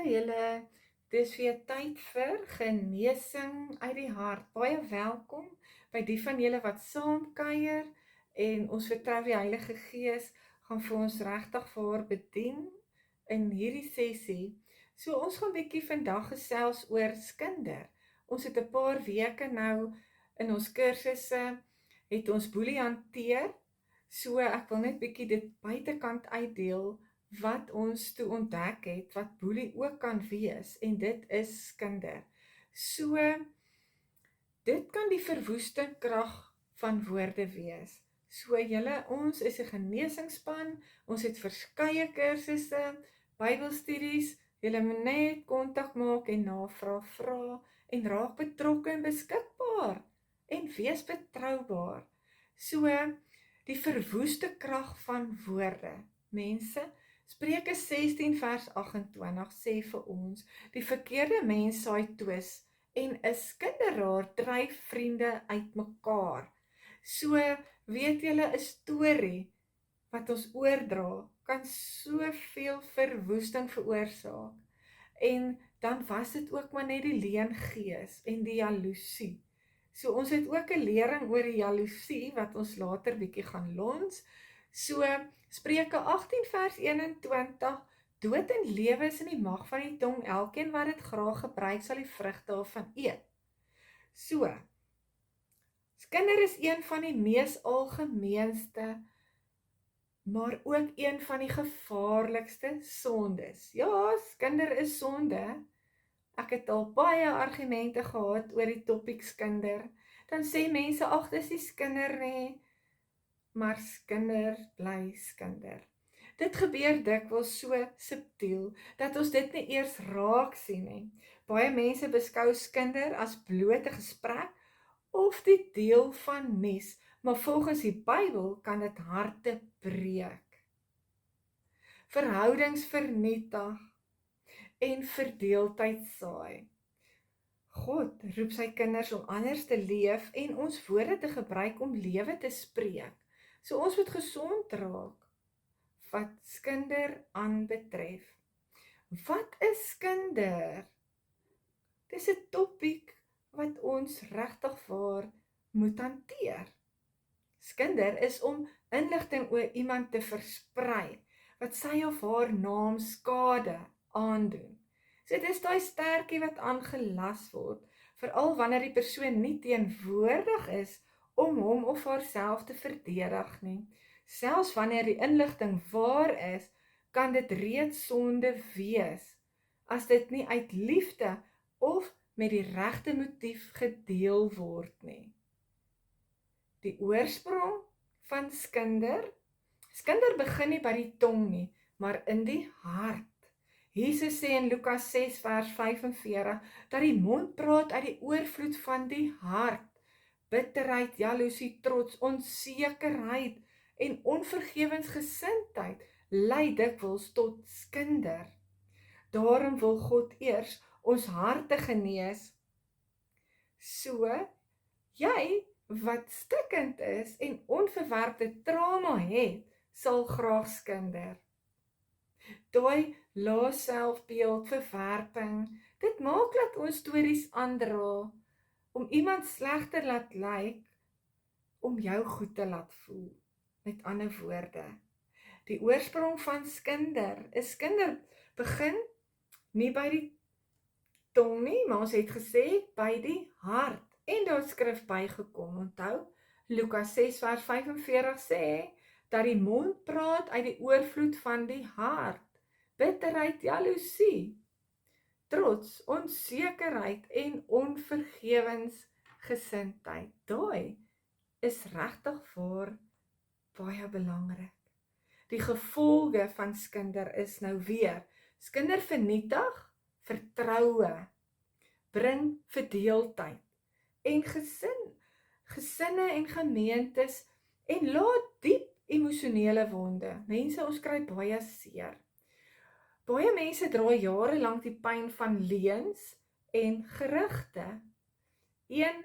julle, dis weer tyd vir genesing uit die hart. Baie welkom by die van julle wat saamkuier en ons vertrou die Heilige Gees gaan vir ons regtig vir bedien in hierdie sessie. So ons gaan bietjie vandag gesels oor skinder. Ons het 'n paar weke nou in ons kursusse het ons boelie hanteer. So ek wil net bietjie dit buitekant uitdeel wat ons toe ontdek het, wat boelie ook kan wees, en dit is skinder. So, dit kan die verwoestende krag van woorde wees. So ons is 'n genesingsspan, ons het verskeie kursusse, Bybelstudies, julle moet net kontak maak en navraag vra, en raak betrokke en beskikbaar, en wees betroubaar. So, die verwoeste krag van woorde, mense, Spreuke 16 vers 28 sê vir ons, die verkeerde mens saai twis en 'n skinderaar dryf vriende uitmekaar. So, weet julle, 'n storie wat ons oordra, kan soveel verwoesting veroorsaak. En dan was dit ook maar net die leengees en die jaloesie. So ons het ook 'n lering oor die jaloesie wat ons later bietjie gaan lons. So Spreuke 18 vers 21, dood en lewe is in die mag van die tong, elkeen wat dit graag gebruik sal die vrug daarvan eet. So, skinder is een van die mees algemeenste, maar ook een van die gevaarlikste sondes. Ja, skinder is sonde. Ek het al baie argumente gehad oor die topiek skinder. Dan sê mense, ag, dis nie skinder nie, maar skinder bly skinder. Dit gebeur dikwels so subtiel, dat ons dit nie eers raak sien nie. Baie mense beskou skinder as blote gesprek, of die deel van nuus, maar volgens die Bybel kan dit harte breek, verhoudings vernietig en verdeeldheid saai. God roep sy kinders om anders te leef en ons woorde te gebruik om lewe te spreek. So ons moet gesond raak wat skinder aanbetref. Wat is skinder? Dis 'n topiek wat ons regtig waar moet hanteer. Skinder is om inligting oor iemand te versprei wat sy of haar naam skade aandoen. So dit is daai stertjie wat aangelas word, veral wanneer die persoon nie teenwoordig is om hom of haarself te verdedig nie. Selfs wanneer die inligting waar is, kan dit reeds sonde wees, as dit nie uit liefde of met die regte motief gedeel word nie. Die oorsprong van skinder begin nie by die tong nie, maar in die hart. Jesus sê in Lukas 6 vers 45, dat die mond praat uit die oorvloed van die hart. Bitterheid, jaloesie, trots, onsekerheid en onvergewensgesindheid lei dikwels tot skinder. Daarom wil God eers ons harte genees. So, jy wat stikkend is en onverwerkte trauma het, sal graag skinder. Daai lae selfbeeld, verwerping, dit maak dat ons stories aandra, om iemand slegter laat lyk, om jou goed te laat voel. Met ander woorde, die oorsprong van skinder begin nie by die tong nie, maar ons het gesê by die hart. En daar skrif bygekom, onthou, Lukas 6 vers 45 sê, dat die mond praat uit die oorvloed van die hart. Bitterheid, jaloesie, trots, onsekerheid en onvergewensgesindheid. Daai is regtig waar baie belangrik. Die gevolge van skinder is nou weer, skinder vernietig vertroue, bring verdeeldheid en gesinne en gemeentes en laat diep emosionele wonde. Mense, ons kry baie seer. Baie mense dra jare lank die pyn van leuns en gerugte. Een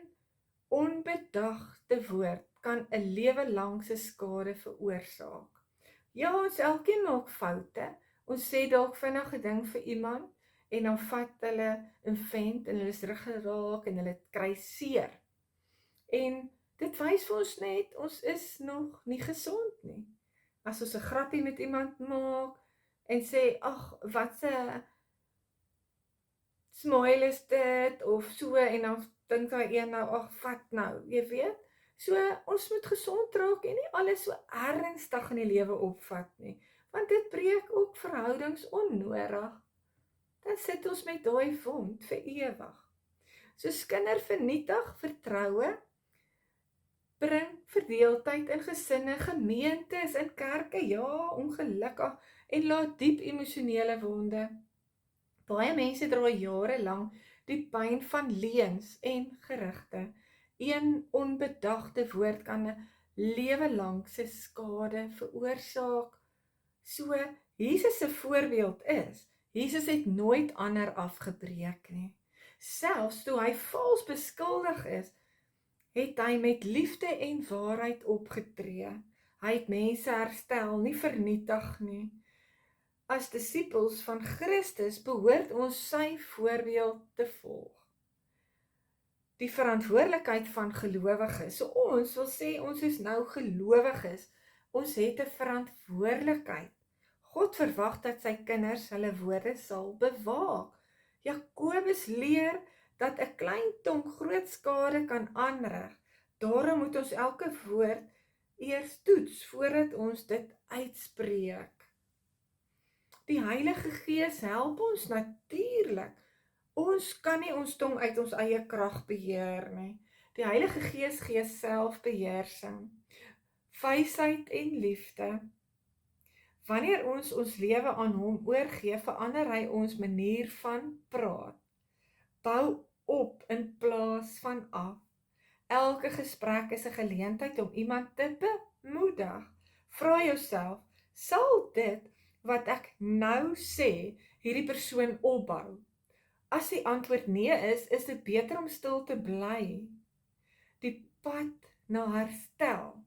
onbedagte woord kan 'n lewe lang se skade veroorsaak. Ja, ons elkeen maak foute. Ons sê dalk vinnig 'n ding vir iemand en dan vat hulle 'n vent en hulle is rug geraak en hulle kry seer. En dit wys vir ons net, ons is nog nie gesond nie. As ons 'n grappie met iemand maak en sê, ag, wat 'n smile is dit, of so, en dan dink daai een nou, ag, vat nou, jy weet? So, ons moet gesond raak en nie alles so ernstig in die lewe opvat nie, want dit breek ook verhoudings onnodig. Dan sit ons met daai wond vir ewig. So skinder vernietig vertroue, bring verdeeldheid in gesinne, gemeentes, in kerke, ja, ongelukkig, en laat diep emosionele wonde. Baie mense dra jare lank die pyn van leuns en gerugte. Een onbedagte woord kan 'n lewe lank se skade veroorsaak. So, Jesus se voorbeeld is, Jesus het nooit ander afgebreek nie. Selfs toe hy vals beskuldig is, het hy met liefde en waarheid opgetree. Hy het mense herstel, nie vernietig nie. As disippels van Christus behoort ons sy voorbeeld te volg. Die verantwoordelikheid van gelowiges. So ons wil sê, ons is nou gelowiges. Ons het 'n verantwoordelikheid. God verwag dat sy kinders hulle woorde sal bewaak. Jakobus leer dat 'n klein tong groot skade kan aanrig. Daarom moet ons elke woord eers toets voordat ons dit uitspreek. Die Heilige Gees help ons natuurlik. Ons kan nie ons tong uit ons eie krag beheer nie. Die Heilige Gees gee selfbeheersing, wysheid en liefde. Wanneer ons ons lewe aan hom oorgee, verander hy ons manier van praat. Bou op in plaas van af. Elke gesprek is 'n geleentheid om iemand te bemoedig. Vra jouself, sal dit wat ek nou sê, hierdie persoon opbou? As die antwoord nee is dit beter om stil te bly. Die pad na herstel.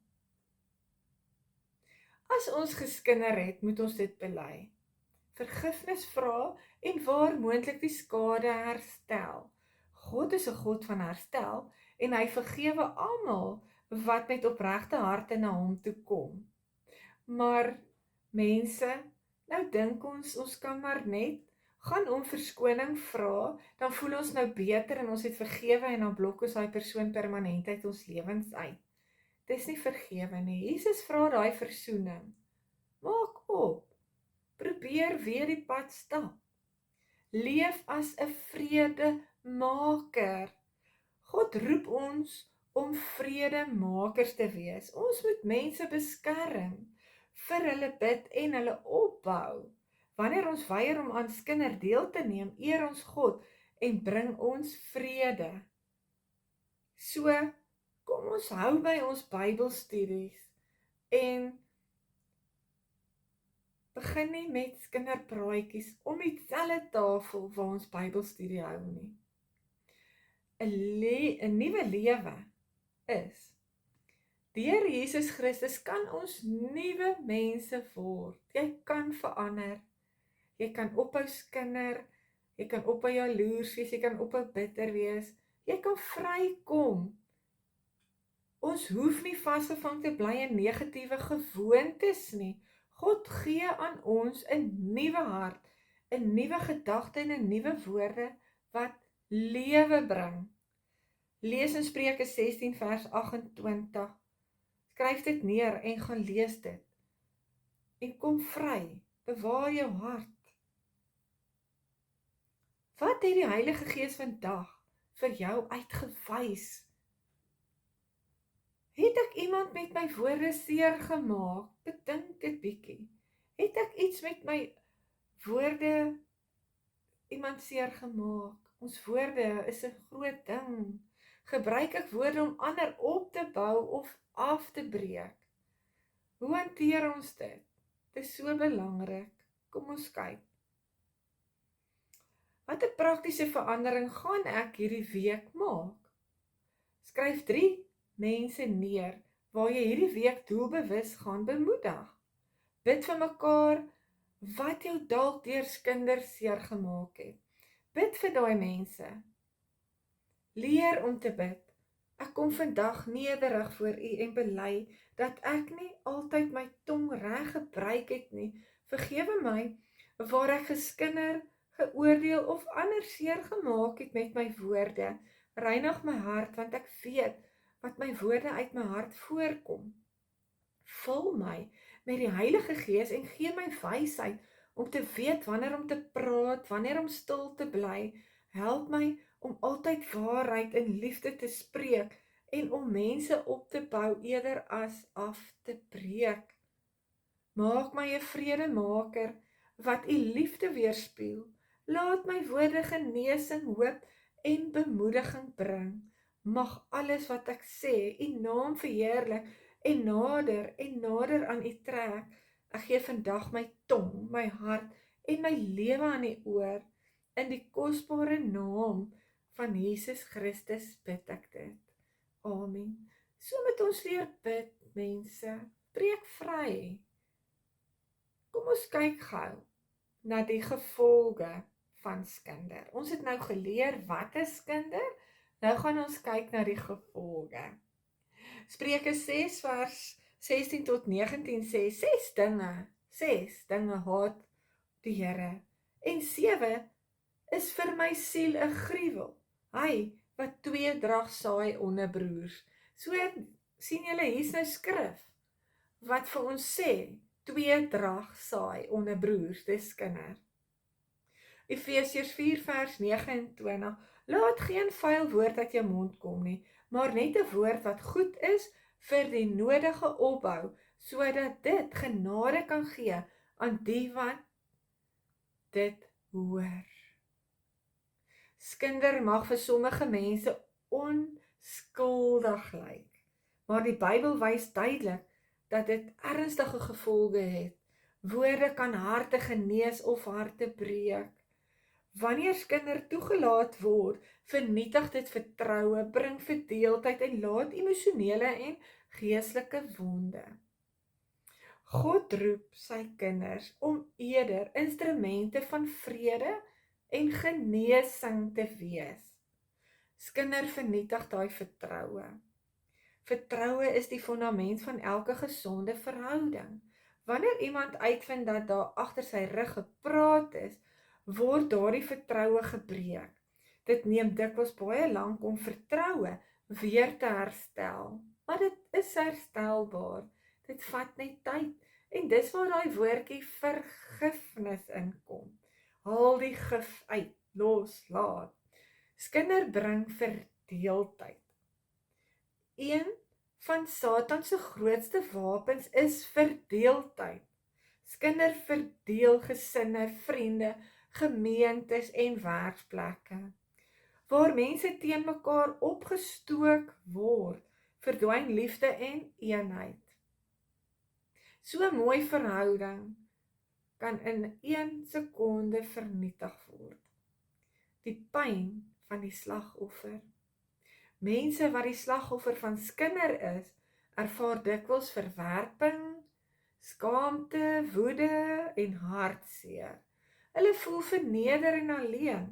As ons geskinder het, moet ons dit bely. Vergifnis vra en waar moontlik die skade herstel. God is 'n God van herstel en hy vergewe almal wat met opregte harte na hom toe kom. Maar mense, nou dink ons kan maar net gaan om verskoning vra, dan voel ons nou beter en ons het vergewe en dan blok ons daai persoon permanent uit ons lewens uit. Dis nie vergewe nie. Jesus vra daai versoening. Maak op. Probeer weer die pad stap. Leef as 'n vredemaker. God roep ons om vredemakers te wees. Ons moet mense beskerm, vir hulle bid en hulle opbou. Wanneer ons weier om aan skinder deel te neem, eer ons God en bring ons vrede. So, kom ons hou by ons Bybelstudies en begin nie met kinderpraatjies om dieselfde tafel waar ons Bybelstudie hou nie. 'n nuwe lewe is, deur Jesus Christus kan ons nuwe mense word. Jy kan verander. Jy kan ophou skinder, jy kan ophou jaloers wees, jy kan ophou bitter wees, jy kan vrykom. Ons hoef nie vasgevang te bly in negatiewe gewoontes nie. God gee aan ons 'n nuwe hart, 'n nuwe gedagte en 'n nuwe woorde wat lewe bring. Lees in Spreuke 16 vers 28. Skryf dit neer en gaan lees dit. En kom vry, bewaar jou hart. Wat het die Heilige Gees vandag vir jou uitgewys? Het ek iemand met my woorde seer gemaak? Bedink dit bietjie. Het ek iets met my woorde iemand seer gemaak? Ons woorde is 'n groot ding. Gebruik ek woorde om ander op te bou of af te breek? Hoe hanteer ons dit? Dit is so belangrik. Kom ons kyk. Watter praktiese verandering gaan ek hierdie week maak? Skryf 3 mense neer waar jy hierdie week doelbewus gaan bemoedig. Bid vir mekaar wat jou dalk deur kinders seer gemaak het. Bid vir daai mense. Leer om te bid. Ek kom vandag nederig voor U en bely dat ek nie altyd my tong reg gebruik het nie. Vergewe my waar ek geskinder, geoordeel of ander seer gemaak het met my woorde. Reinig my hart want ek weet wat my woorde uit my hart voorkom. Vul my met die Heilige Gees en gee my wysheid om te weet wanneer om te praat, wanneer om stil te bly. Help my om altyd waarheid en liefde te spreek en om mense op te bou eerder as af te breek. Maak my 'n vredemaker wat U liefde weerspieël. Laat my woorde genesing, hoop en bemoediging bring. Mag alles wat ek sê U naam verheerlik en nader aan U trek. Ek gee vandag my tong, my hart en my lewe aan U oor. In die kosbare naam van Jesus Christus bid ek dit. Amen. So moet ons leer bid, mense. Breek vry. Kom ons kyk gou na die gevolge van skinder. Ons het nou geleer wat is skinder. Nou gaan ons kyk na die gevolge. Spreuke 6 vers 16 tot 19 sê 6 dinge haat die Here en 7 is vir my siel 'n gruwel. Hy wat tweedrag saai onder broers. So sien julle hier's nou skrif wat vir ons sê tweedrag saai onder broers, dis kinders. Efesiërs 4 vers 29. Laat geen vuil woord uit jou mond kom nie, maar net 'n woord wat goed is vir die nodige opbou, sodat dit genade kan gee aan die wat dit hoor. Skinder mag vir sommige mense onskuldig lyk, maar die Bybel wys duidelik dat dit ernstige gevolge het. Woorde kan harte genees of harte breek. Wanneer skinder toegelaat word, vernietig dit vertroue, bring verdeeldheid en laat emosionele en geestelike wonde. God roep sy kinders om eerder instrumente van vrede en genesing te wees. Skinder vernietig daai vertroue. Vertroue is die fundament van elke gesonde verhouding. Wanneer iemand uitvind dat daar agter sy rug gepraat is, word daardie vertroue gebreek. Dit neem dikwels baie lank om vertroue weer te herstel, maar dit is herstelbaar. Dit vat net tyd en dis waar daai woordjie vergifnis inkom. Haal die gif uit, loslaat. Skinder bring verdeeldheid. Een van Satan se grootste wapens is verdeeldheid. Skinder verdeel gesinne, vriende, gemeentes en werkplekke. Waar mense teen mekaar opgestook word, verdwyn liefde en eenheid. So 'n mooi verhouding kan in 1 sekonde vernietig word. Die pyn van die slagoffer. Mense wat die slagoffer van skinder is, ervaar dikwels verwerping, skaamte, woede en hartseer. Hulle voel verneder en alleen.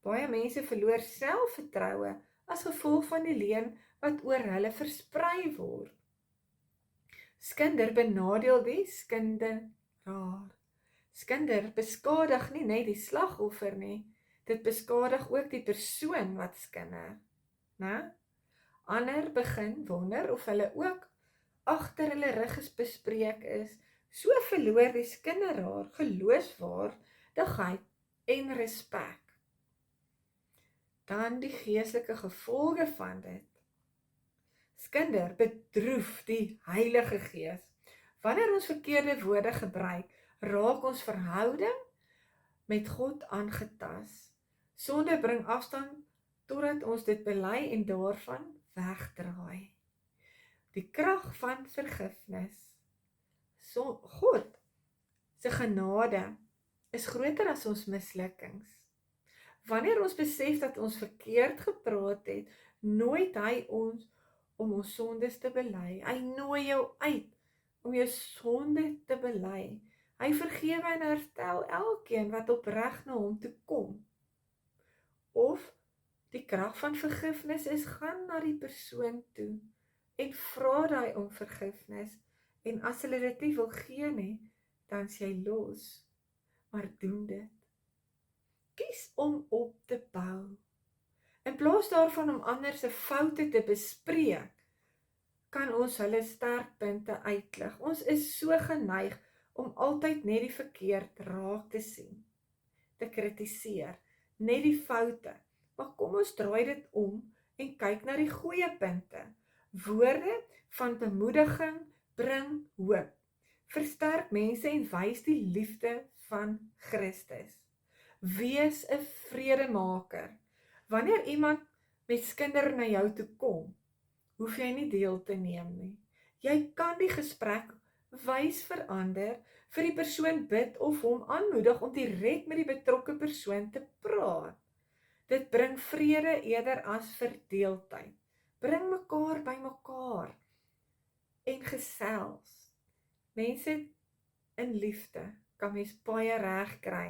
Baie mense verloor selfvertroue as gevolg van die leuen wat oor hulle versprei word. Skinder benadeel die skinderaar. Skinder beskadig nie net die slagoffer nie, dit beskadig ook die persoon wat skinder. Ander begin wonder of hulle ook agter hulle rug bespreek is. So verloor die skinderaar geloofswaardigheid en respek. Dan die geestelike gevolge van dit. Skinder bedroef die Heilige Gees. Wanneer ons verkeerde woorde gebruik, raak ons verhouding met God aangetas. Sonde bring afstand totdat ons dit bely en daarvan wegdraai. Die krag van vergifnis. God se genade is groter as ons mislukkings. Wanneer ons besef dat ons verkeerd gepraat het, nooi hy ons om ons sondes te bely. Hy nooi jou uit om jou sonde te bely. Hy vergewe en herstel elkeen wat opreg na hom toe kom. Die krag van vergifnis is, gaan na die persoon toe en vra daai om vergifnis. En as hulle dit nie wil gee nie, dan is jy los. Maar doen dit. Kies om op te bou. In plaas daarvan om ander se foute te bespreek, kan ons hulle sterkpunte uitlig. Ons is so geneig om altyd net die verkeerd raak te sien, te kritiseer, net die foute. Maar kom ons draai dit om en kyk na die goeie punte. Woorde van bemoediging bring hoop. Versterk mense en wys die liefde van Christus. Wees 'n vredemaker. Wanneer iemand met skinder na jou toe kom, hoef jy nie deel te neem nie. Jy kan die gesprek wys verander, vir die persoon bid of hom aanmoedig om direk met die betrokke persoon te praat. Dit bring vrede eerder as verdeeldheid. Bring mekaar by mekaar en gesels. Mense in liefde kan mens baie reg kry.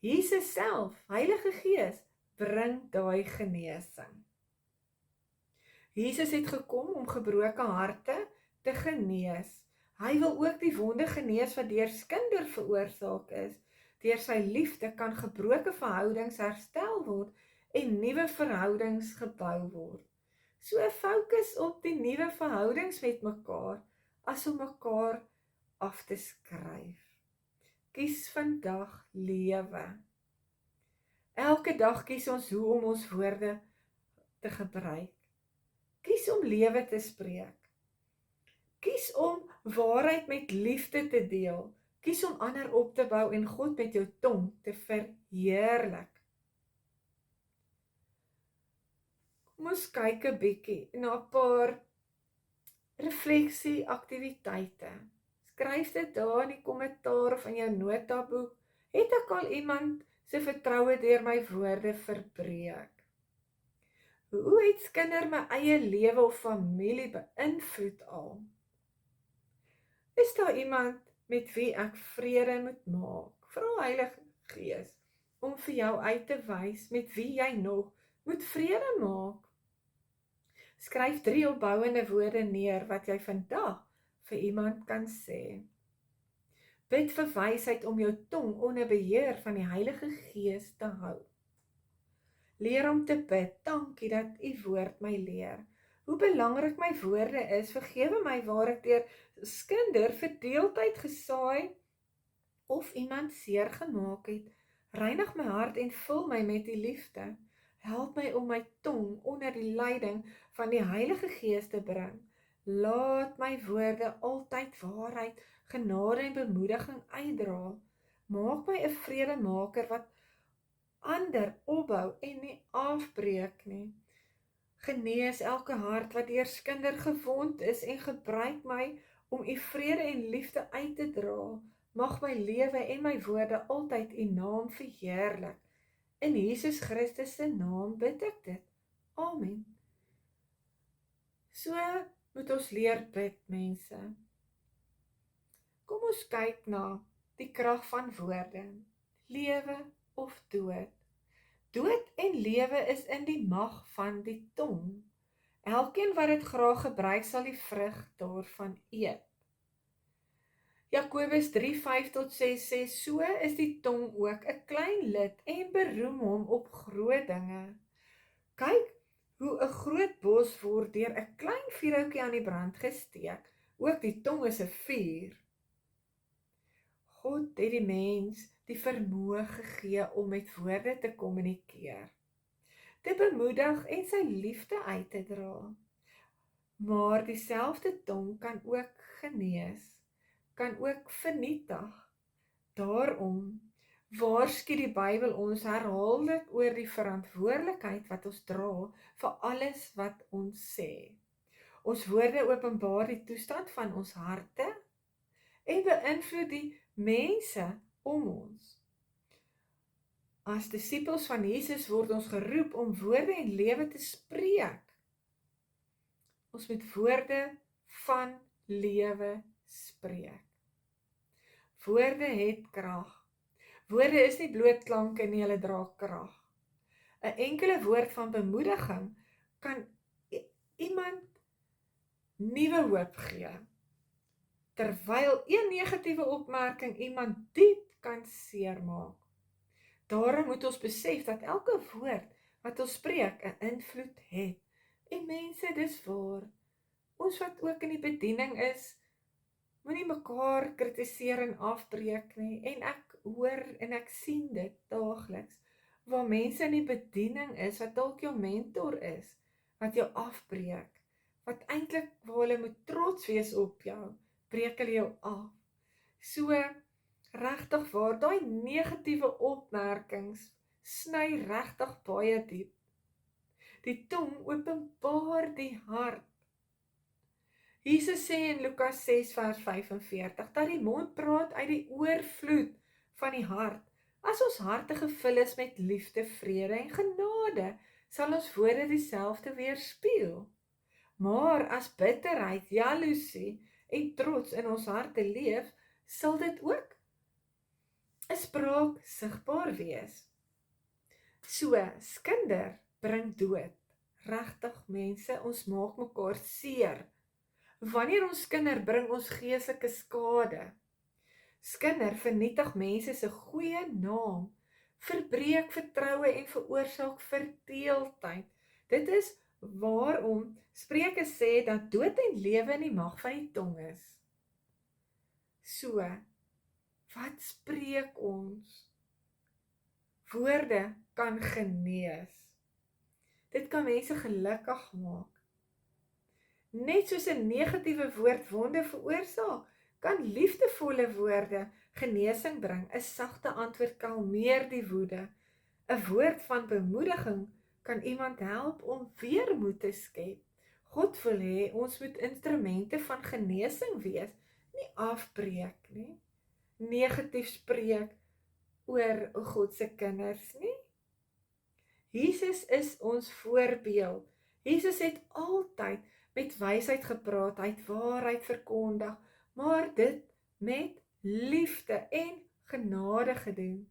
Jesus self, Heilige Gees, bring daai genesing. Jesus het gekom om gebroke harte te genees. Hy wil ook die wonde genees wat deur skinder veroorsaak is. Deur sy liefde kan gebroke verhoudings herstel word en nuwe verhoudings gebou word. So fokus op die nuwe verhoudings met mekaar, as om mekaar af te skryf. Kies vandag lewe. Elke dag kies ons hoe om ons woorde te gebruik. Kies om lewe te spreek. Kies om waarheid met liefde te deel. Kies om ander op te bou en God met jou tong te verheerlik. Kom ons kyk 'n bietjie na 'n paar refleksie aktiwiteite. Skryf dit daar in die kommentaar of in jou notaboek. Het ek al iemand se vertroue deur my woorde verbreek? Hoe het skinder my eie lewe of familie beïnvloed al? Is daar iemand met wie ek vrede moet maak? Vra Heilige Gees om vir jou uit te wys met wie jy nog moet vrede maak. Skryf 3 opbouende woorde neer wat jy vandag vir iemand kan sê. Bid vir wysheid om jou tong onder beheer van die Heilige Gees te hou. Leer om te bid, dankie dat u woord my leer. Hoe belangrik my woorde is, vergewe my waar ek deur skinder verdeeldheid gesaai of iemand seer gemaak het. Reinig my hart en vul my met die liefde. Help my om my tong onder die leiding van die Heilige Gees te bring. Laat my woorde altyd waarheid, genade en bemoediging uitdra. Maak my 'n vredemaker wat ander opbou en nie afbreek nie. Genees elke hart wat deur skinder gewond is en gebruik my om u vrede en liefde uit te dra. Mag my lewe en my woorde altyd u naam verheerlik. In Jesus Christus se naam bid ek dit. Amen. So moet ons leer bid, mense. Kom ons kyk na die krag van woorde. Lewe of dood. Dood en lewe is in die mag van die tong. Elkeen wat dit graag gebruik, sal die vrug daarvan eet. Jakobus 3:5-6 sê, so is die tong ook 'n klein lid en beroem hom op groot dinge. Kyk hoe 'n groot bos word deur 'n klein vuurhoutjie aan die brand gesteek. Ook die tong is 'n vuur. God het die mens die vermoë gegee om met woorde te kommunikeer, te bemoedig en sy liefde uit te dra. Maar dieselfde tong kan ook genees, kan ook vernietig. Daarom waarsku die Bybel ons herhaaldelik oor die verantwoordelikheid wat ons dra vir alles wat ons sê. Ons woorde openbaar die toestand van ons harte en beïnvloed die mense om ons. As disippels van Jesus word ons geroep om woorde en lewe te spreek. Ons moet woorde van lewe spreek. Woorde het krag. Woorde is nie bloot klanke nie, hulle dra krag. 'n enkele woord van bemoediging kan iemand nuwe hoop gee, terwyl een negatiewe opmerking iemand diep kan seermaak. Daarom moet ons besef dat elke woord wat ons spreek 'n invloed het. En mense, dis waar. Ons wat ook in die bediening is, moenie mekaar kritiseer en afbreek nie. En ek hoor en ek sien dit daagliks, waar mense in die bediening is, wat dalk jou mentor is, wat jou afbreek, wat eintlik waar hulle moet trots wees op jou, breek hulle jou af. So, regtig waar, daai negatiewe opmerkings sny regtig baie diep. Die tong openbaar die hart. Jesus sê in Lukas 6 vers 45, dat die mond praat uit die oorvloed van die hart. As ons harte gevul is met liefde, vrede en genade, sal ons woorde dieselfde weerspieël. Maar as bitterheid, jaloesie en trots in ons harte leef, sal dit ook 'n spraak sigbaar wees. So, skinder bring dood. Regtig mense, ons maak mekaar seer. Wanneer ons skinder bring ons geestelike skade. Skinder vernietig mense se goeie naam, verbreek vertroue en veroorsaak verdeeldheid. Dit is waarom Spreuke sê dat dood en lewe in die mag van die tong is. So, wat spreek ons? Woorde kan genees. Dit kan mense gelukkig maak. Net soos 'n negatiewe woord wonde veroorsaak, kan liefdevolle woorde genesing bring. 'n Sagte antwoord kalmeer die woede. 'n Woord van bemoediging kan iemand help om weermoed te skep. God wil hê ons moet instrumente van genesing wees, nie afbreek nie. Negatief spreek oor God se kinders nie. Jesus is ons voorbeeld. Jesus het altyd met wysheid gepraat, hy het waarheid verkondig, maar dit met liefde en genade gedoen.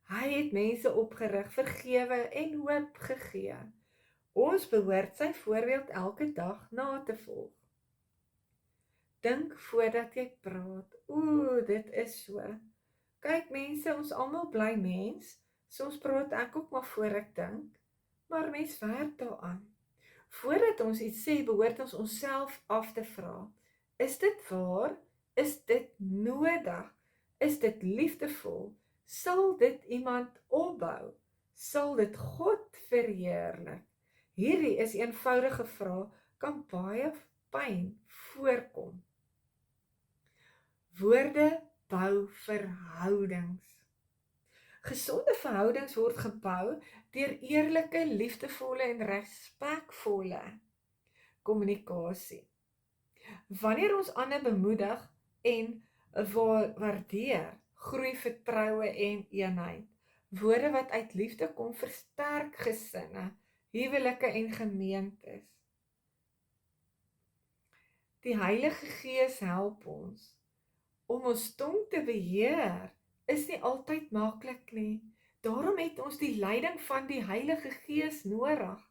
Hy het mense opgerig, vergewe en hoop gegee. Ons behoort sy voorbeeld elke dag na te volg. Dink voordat jy praat. Dit is so. Kyk mense, ons almal bly mens. Soms praat ek ook maar voor ek dink, maar mens werk daaraan. Voordat ons iets sê, behoort ons onsself af te vra. Is dit waar? Is dit nodig? Is dit liefdevol? Sal dit iemand opbou? Sal dit God verheerlik? Hierdie is eenvoudige vrae, kan baie pyn voorkom. Woorde bou verhoudings. Gesonde verhoudings word gebou deur eerlike, liefdevolle en respekvolle kommunikasie. Wanneer ons ander bemoedig en waardeer, groei vertroue en eenheid. Woorde wat uit liefde kom versterk gesinne, huwelike en gemeentes. Die Heilige Gees help ons om ons tong te beheer. Is nie altyd maklik nie. Daarom het ons die leiding van die Heilige Gees nodig.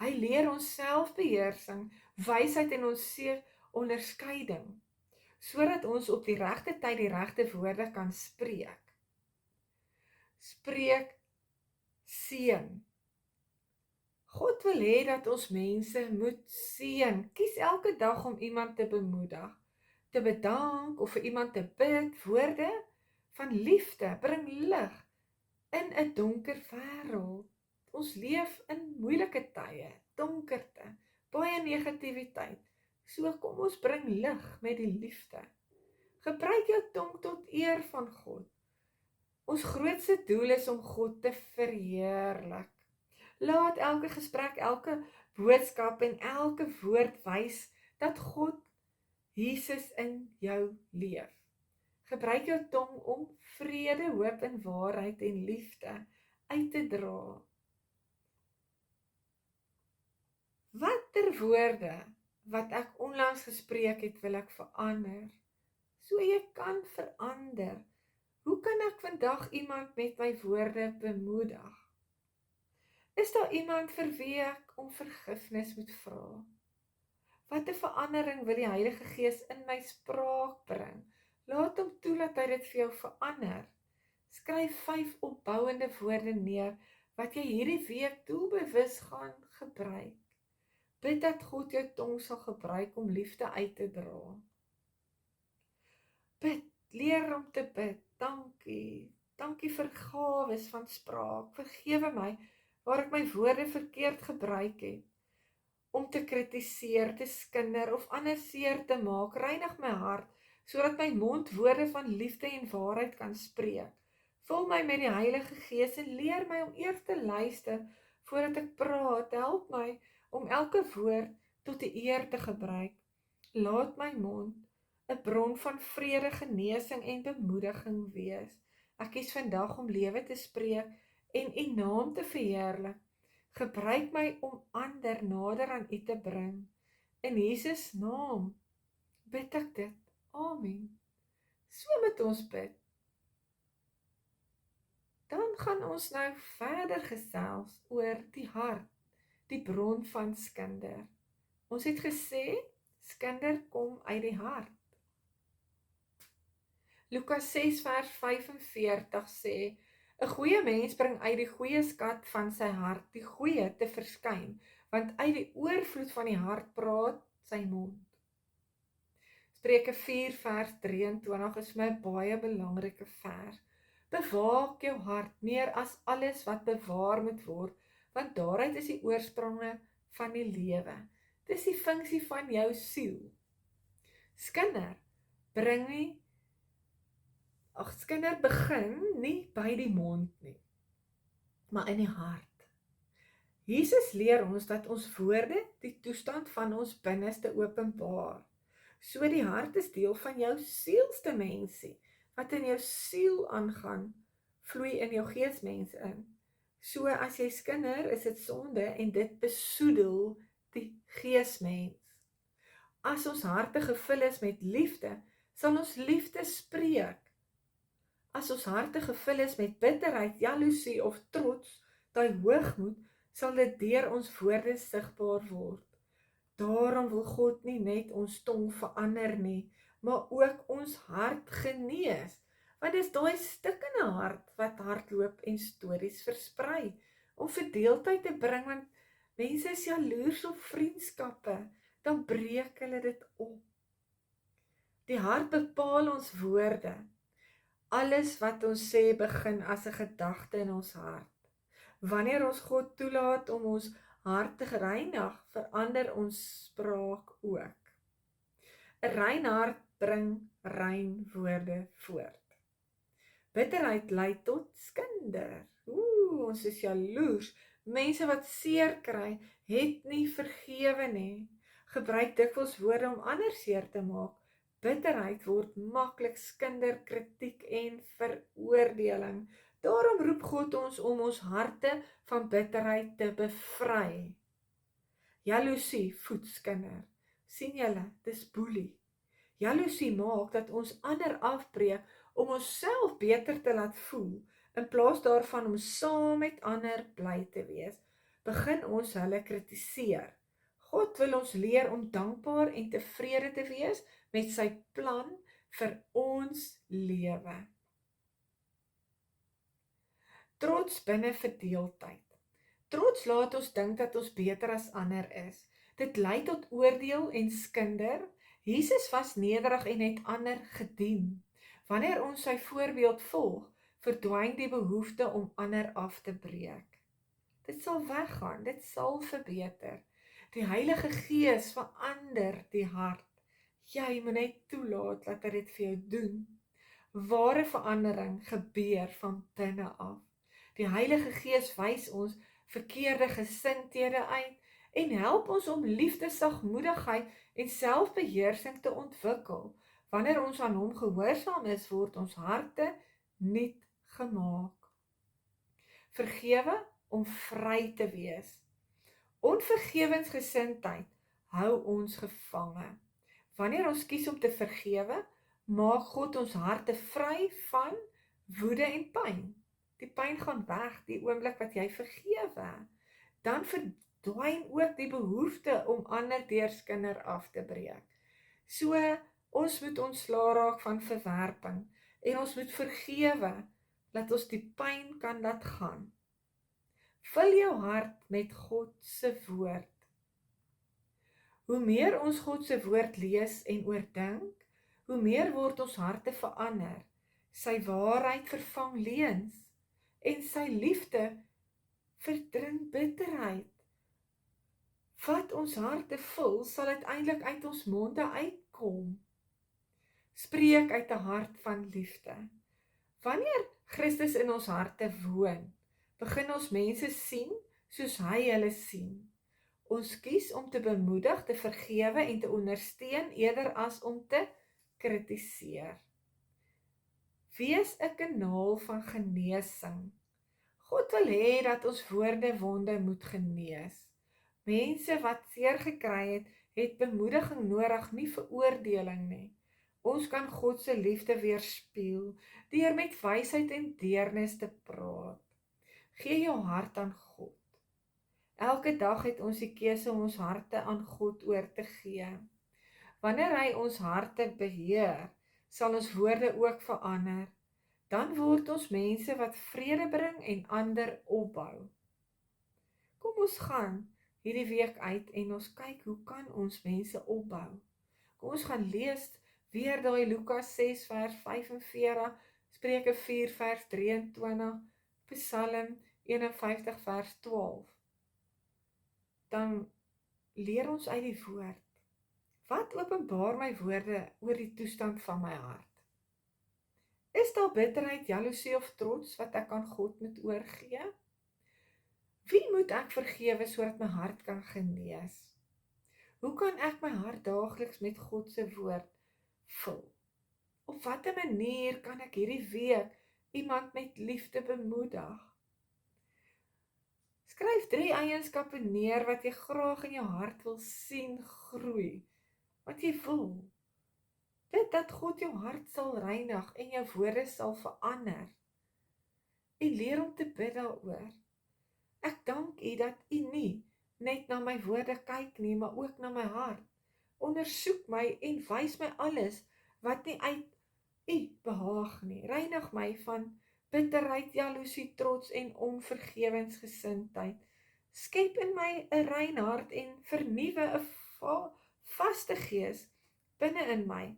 Hy leer ons selfbeheersing, wysheid en ons onderskeiding, sodat ons op die regte tyd die regte woorde kan spreek. Spreek seën. God wil hê dat ons mense moet seën. Kies elke dag om iemand te bemoedig, te bedank of vir iemand te bid. Woorde van liefde bring lig in 'n donker wêreld. Ons leef in moeilike tye, donkerte, baie negativiteit. So kom ons bring lig met die liefde. Gebruik jou tong tot eer van God. Ons grootste doel is om God te verheerlik. Laat elke gesprek, elke boodskap en elke woord wys dat God, Jesus in jou leef. Gebruik jou tong om vrede, hoop en waarheid en liefde uit te dra. Watter woorde wat ek onlangs gespreek het, wil ek verander? So jy kan verander. Hoe kan ek vandag iemand met my woorde bemoedig? Is daar iemand vir wie ek om vergifnis moet vra? Wat 'n verandering wil die Heilige Gees in my spraak bring? Laat hom toe dat hy dit vir jou verander. Skryf 5 opbouende woorde neer wat jy hierdie week doelbewus gaan gebruik. Bid dat God jou tong sal gebruik om liefde uit te dra. Bid, leer om te bid. Dankie. Dankie vir gawes van spraak. Vergewe my waar ek my woorde verkeerd gebruik het. Om te kritiseer, te skinder of ander seer te maak. Reinig my hart sodat my mond woorde van liefde en waarheid kan spreek. Vul my met die Heilige Gees en leer my om eers te luister voordat ek praat. Help my om elke woord tot die eer te gebruik. Laat my mond 'n bron van vrede, genesing en bemoediging wees. Ek kies vandag om lewe te spreek en U naam te verheerlik. Gebruik my om ander nader aan U te bring. In Jesus naam bid ek dit. Amen. So moet ons bid. Dan gaan ons nou verder gesels oor die hart, die bron van skinder. Ons het gesê, skinder kom uit die hart. Lukas 6 vers 45 sê, 'n goeie mens bring uit die goeie skat van sy hart die goeie te verskyn, want uit die oorvloed van die hart praat sy mond. Spreuke 4 vers 23 is my baie belangrike vers. Bewaak jou hart meer as alles wat bewaar moet word, want daaruit is die oorspronge van die lewe. Dis die funksie van jou siel. Skinder begin nie by die mond nie, maar in die hart. Jesus leer ons dat ons woorde die toestand van ons binneste openbaar. So die hart is deel van jou sielsdimensie. Wat in jou siel aangaan, vloei in jou geesmens in. So as jy skinder, is dit sonde en dit besoedel die geesmens. As ons harte gevul is met liefde, sal ons liefde spreek. As ons harte gevul is met bitterheid, jaloesie of trots, daai hoogmoed, sal dit deur ons woorde sigbaar word. Daarom wil God nie net ons tong verander nie, maar ook ons hart genees. Want dis daai stikkende hart wat hardloop en stories versprei, om verdeeldheid te bring, want mense is jaloers op vriendskappe, dan breek hulle dit op. Die hart bepaal ons woorde. Alles wat ons sê begin as 'n gedagte in ons hart. Wanneer ons God toelaat om ons hart te reinig, verander ons spraak ook. 'n Rein hart bring rein woorde voort. Bitterheid lei tot skinder. Ons is jaloers. Mense wat seer kry, het nie vergewe nie. Gebruik dikwels woorde om ander seer te maak. Bitterheid word maklik skinder, kritiek en veroordeling. Daarom roep God ons om ons harte van bitterheid te bevry. Jaloesie voed skinder. Sien julle, dis boelie. Jaloesie maak dat ons ander afbreek om onsself beter te laat voel, in plaas daarvan om saam met ander bly te wees, begin ons hulle kritiseer. God wil ons leer om dankbaar en tevrede te wees met sy plan vir ons lewe. Trots binne verdeeldheid. Trots laat ons dink dat ons beter as ander is. Dit lei tot oordeel en skinder. Jesus was nederig en het ander gedien. Wanneer ons sy voorbeeld volg, verdwyn die behoefte om ander af te breek. Dit sal weggaan, dit sal verbeter. Die Heilige Gees verander die hart. Jy moet net toelaat dat hy dit vir jou doen. Ware verandering gebeur van binne af. Die Heilige Gees wys ons verkeerde gesindhede uit en help ons om liefde, sagmoedigheid en selfbeheersing te ontwikkel. Wanneer ons aan hom gehoorsaam is, word ons harte nuut gemaak. Vergewe om vry te wees. Onvergewensgesindheid hou ons gevange. Wanneer ons kies om te vergewe, maak God ons harte vry van woede en pyn. Die pyn gaan weg die oomblik wat jy vergewe. dan verdwyn ook die behoefte om ander deurskinder af te breek. So, ons moet ontslae raak van verwerping en ons moet vergewe, dat ons die pyn kan laat gaan. Vul jou hart met God se woord. Hoe meer ons God se woord lees en oordink, hoe meer word ons harte verander. Sy waarheid vervang leuns en sy liefde verdrink bitterheid. Wat ons harte vul, sal uiteindelik uit ons monde uitkom. Spreek uit 'n hart van liefde. Wanneer Christus in ons harte woon, begin ons mense sien soos hy hulle sien. Ons kies om te bemoedig, te vergewe en te ondersteun eerder as om te kritiseer. Wees 'n kanaal van genesing. God wil hê dat ons woorde wonde moet genees. Mense wat seer gekry het, het bemoediging nodig, nie veroordeling nie. Ons kan God se liefde weerspieël deur met wysheid en deernis te praat. Gee jou hart aan God. Elke dag het ons die keuse om ons harte aan God oor te gee. Wanneer hy ons harte beheer, sal ons woorde ook verander. Dan word ons mense wat vrede bring en ander opbou. Kom ons gaan hierdie week uit en ons kyk hoe kan ons mense opbou. Kom ons gaan lees weer daai Lukas 6 vers 45, Spreuke 4 vers 23, Psalm 51 vers 12. Dan leer ons uit die woord. Wat openbaar my woorde oor die toestand van my hart? Is daar bitterheid, jaloesie of trots wat ek aan God moet oorgee? Wie moet ek vergewe sodat my hart kan genees? Hoe kan ek my hart daagliks met God se woord vul? Op watter manier kan ek hierdie week iemand met liefde bemoedig? Skryf 3 eienskappe neer wat jy graag in jou hart wil sien groei. Wat jy wil. Dit dat God jou hart sal reinig en jou woorde sal verander. En leer om te bid daaroor. Ek dank U dat U nie net na my woorde kyk nie, maar ook na my hart. Ondersoek my en wys my alles wat nie uit U behaag nie. Reinig my van bitterheid, jaloesie, trots en onvergewensgesindheid. Skep in my 'n rein hart en vernuwe 'n vaste gees binne in my.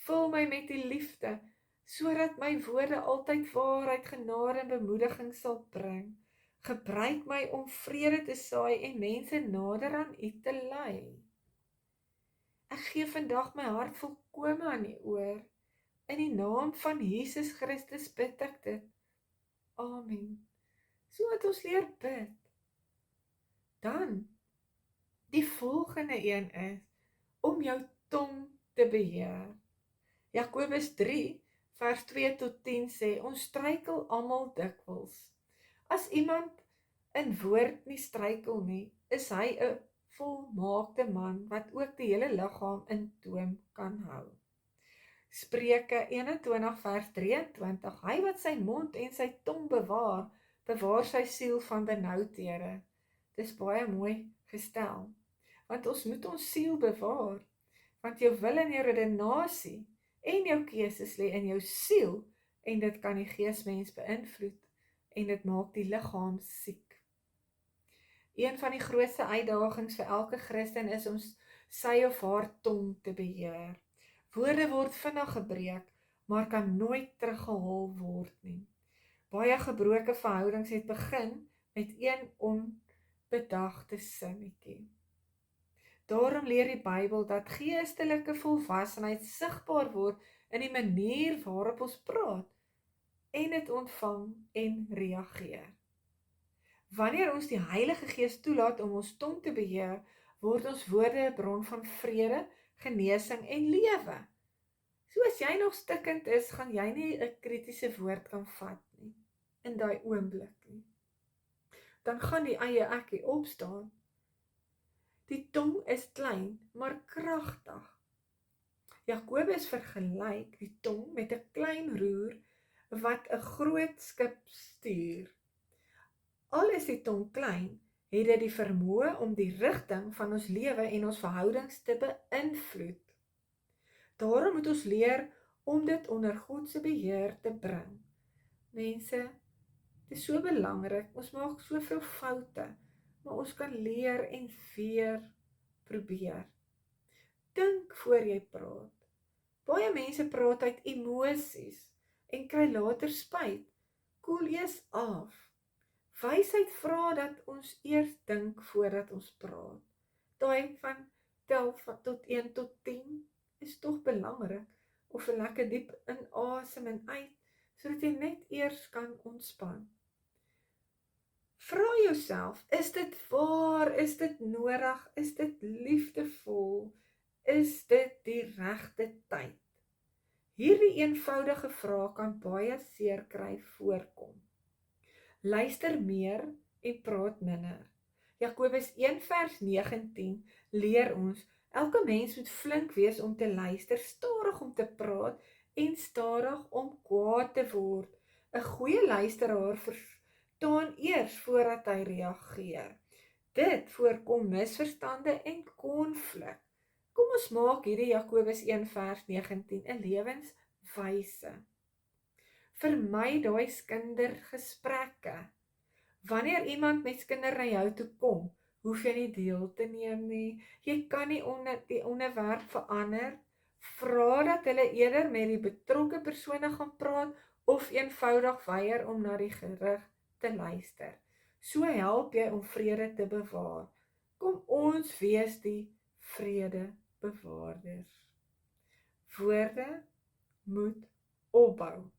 Vul my met die liefde, sodat my woorde altyd waarheid, genade en bemoediging sal bring. Gebruik my om vrede te saai en mense nader aan U te lei. Ek gee vandag my hart volkome aan U oor. In die naam van Jesus Christus bid ek dit. Amen. So het ons leer bid. Dan, die volgende een is, om jou tong te beheer. Jakobus 3 vers 2 tot 10 sê, ons struikel almal dikwels. As iemand in woord nie struikel nie, is hy 'n volmaakte man, wat ook die hele liggaam in toom kan hou. Spreuke 21 vers 23, hy wat sy mond en sy tong bewaar, bewaar sy siel van benoudhede. Dis baie mooi gestel, want ons moet ons siel bewaar, want jou wil en jou redenasie en jou keuses lê in jou siel, en dit kan die geesmens beïnvloed, en dit maak die liggaam siek. Een van die grootste uitdagings vir elke Christen is om sy of haar tong te beheer. Woorde word vinnig gebreek, maar kan nooit teruggehaal word nie. Baie gebroke verhoudings het begin met een onbedagte sinnetjie. Daarom leer die Bybel dat geestelike volwassenheid sigbaar word in die manier waarop ons praat en dit ontvang en reageer. Wanneer ons die Heilige Gees toelaat om ons tong te beheer, word ons woorde 'n bron van vrede, genesing en lewe. So as jy nog stikkend is, gaan jy nie 'n kritiese woord kan vat nie, in daai oomblik nie. Dan gaan die eie ek hier opstaan. Die tong is klein, maar kragtig. Jakobus vergelyk die tong met 'n klein roer wat 'n groot skip stuur. Al is die tong klein, het dit die vermoë om die rigting van ons lewe en ons verhoudings te beïnvloed. Daarom moet ons leer om dit onder God se beheer te bring. Mense, dit is so belangrik, ons maak soveel foute, maar ons kan leer en weer probeer. Dink voor jy praat. Baie mense praat uit emosies en kry later spyt. Koel eers af. Wysheid vra dat ons eers dink voordat ons praat. Daai van tel tot 1 tot 10 is tog belangrik, of 'n lekker diep inasem en uit, sodat jy net eers kan ontspan. Vra jouself, is dit waar, is dit nodig, is dit liefdevol, is dit die regte tyd? Hierdie eenvoudige vraag kan baie seer kry voorkom. Luister meer en praat minder. Jakobus 1 vers 19 leer ons, elke mens moet flink wees om te luister, stadig om te praat en stadig om kwaad te word. 'n Goeie luisteraar verstaan eers voordat hy reageer. Dit voorkom misverstande en konflik. Kom ons maak hierdie Jakobus 1 vers 19 'n lewenswyse. Vermy daai kindergesprekke. Wanneer iemand met skinder na jou toe kom, hoef jy nie deel te neem nie. Jy kan nie die onderwerp verander. Vra dat hulle eerder met die betrokke persone gaan praat of eenvoudig weier om na die gerig te luister. So help jy om vrede te bewaar. Kom ons wees die vredebewaarders. Woorde moet opbou.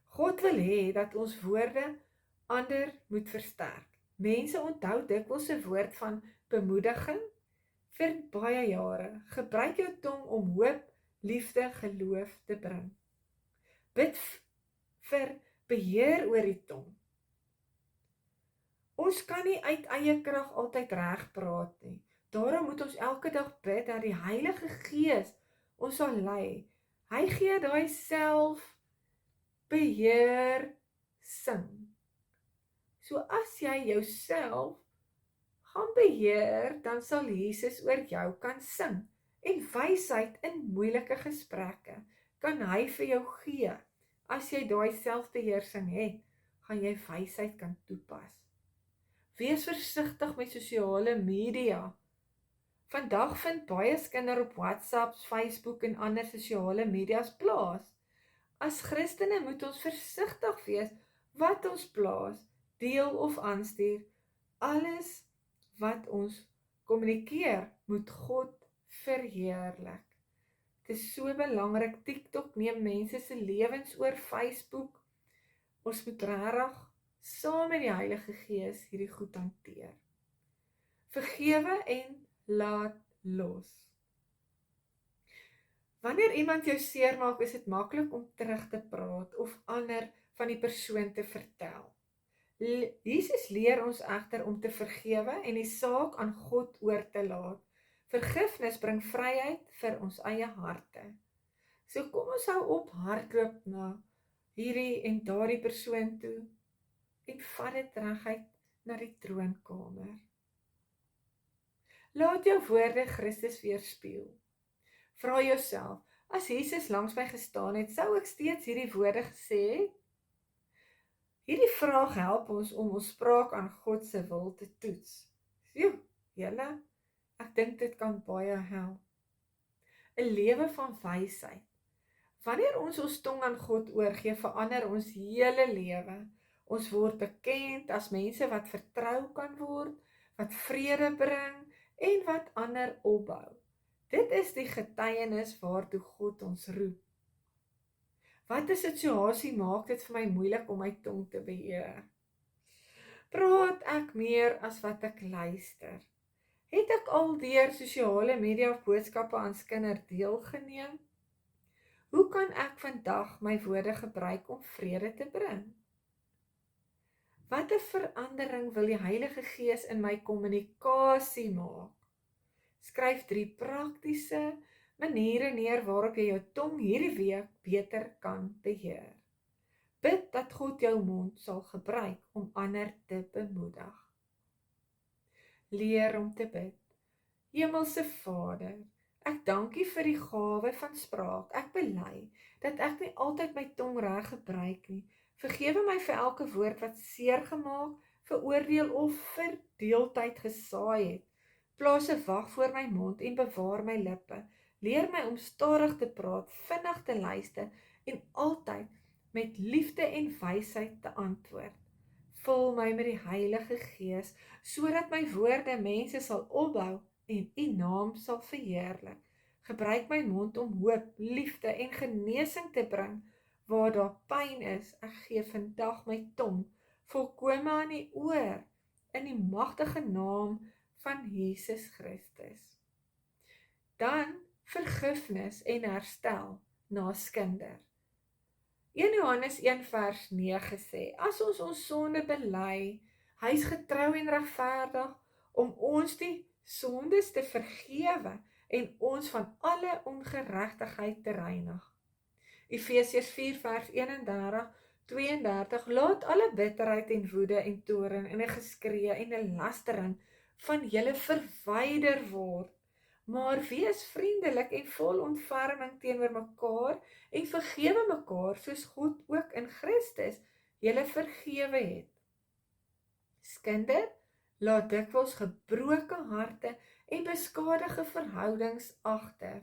God wil hê dat ons woorde ander moet versterk. Mense onthou dikwels 'n woord van bemoediging vir baie jare. Gebruik jou tong om hoop, liefde, geloof te bring. Bid vir beheer oor die tong. Ons kan nie uit eie krag altyd reg praat nie. Daarom moet ons elke dag bid dat die Heilige Gees ons sal lei. Hy gee daai selfbeheer sing. So as jy jouself gaan beheer, dan sal Jesus oor jou kan sing. En wysheid in moeilike gesprekke kan hy vir jou gee. As jy daai selfbeheersing het, gaan jy wysheid kan toepas. Wees versigtig met sosiale media. Vandag vind baie skinder op WhatsApp, Facebook en ander sosiale media's plaas. As Christene moet ons versigtig wees wat ons plaas, deel of aanstuur. Alles wat ons kommunikeer, moet God verheerlik. Dit is so belangrik. TikTok neem mense se lewens oor. Facebook. Ons moet regtig saam met die Heilige Gees hierdie goed hanteer. Vergewe en laat los. Wanneer iemand jou seermaak, is dit maklik om terug te praat of ander van die persoon te vertel. Jesus leer ons egter om te vergewe en die saak aan God oor te laat. Vergifnis bring vryheid vir ons eie harte. So kom ons hou op hardloop na hierdie en daardie persoon toe en vat dit reguit na die troonkamer. Laat jou woorde Christus weerspieël. Vra jouself, as Jesus langs my gestaan het, sou ek steeds hierdie woorde gesê het? Hierdie vraag help ons om ons spraak aan God se wil te toets. Julle, ek dink dit kan baie help. 'n Lewe van wysheid. Wanneer ons tong aan God oorgee, verander ons hele lewe. Ons word bekend as mense wat vertrou kan word, wat vrede bring en wat ander opbou. Dit is die getuienis waartoe God ons roep. Wat 'n situasie maak dit vir my moeilik om my tong te beheer? Praat ek meer as wat ek luister? Het ek al deur sosiale media of boodskappe aan skinder deelgeneem? Hoe kan ek vandag my woorde gebruik om vrede te bring? Wat 'n verandering wil die Heilige Gees in my kommunikasie maak? Skryf 3 praktiese maniere neer waarop jy jou tong hierdie week beter kan beheer. Bid dat God jou mond sal gebruik om ander te bemoedig. leer om te bid. Hemelse Vader, ek dank U vir die gawe van spraak. Ek bely dat ek nie altyd my tong reg gebruik nie. Vergewe my vir elke woord wat seer gemaak, veroordeel of vir deeltyd gesaai het. Plaas 'n wag voor my mond en bewaar my lippe. Leer my om stadig te praat, vinnig te luister en altyd met liefde en wysheid te antwoord. Vul my met die Heilige Gees, sodat my woorde mense sal opbou en U naam sal verheerlik. Gebruik my mond om hoop, liefde en genesing te bring waar daar pyn is. Ek gee vandag my tong volkome aan U oor in die magtige naam van Jesus Christus. Dan vergifnis en herstel na skinder. 1 Johannes 1 vers 9 sê, as ons sonde bely, hy is getrou en regverdig om ons die sondes te vergewe en ons van alle ongeregtigheid te reinig. Efesiërs 4 vers 31, 32, laat alle bitterheid en woede en toorn en 'n geskree en 'n lastering van julle verwyder word, maar wees vriendelik en vol ontferming teenoor mekaar en vergewe mekaar soos God ook in Christus julle vergewe het. Skinder laat dikwels gebroke harte en beskadigde verhoudings agter.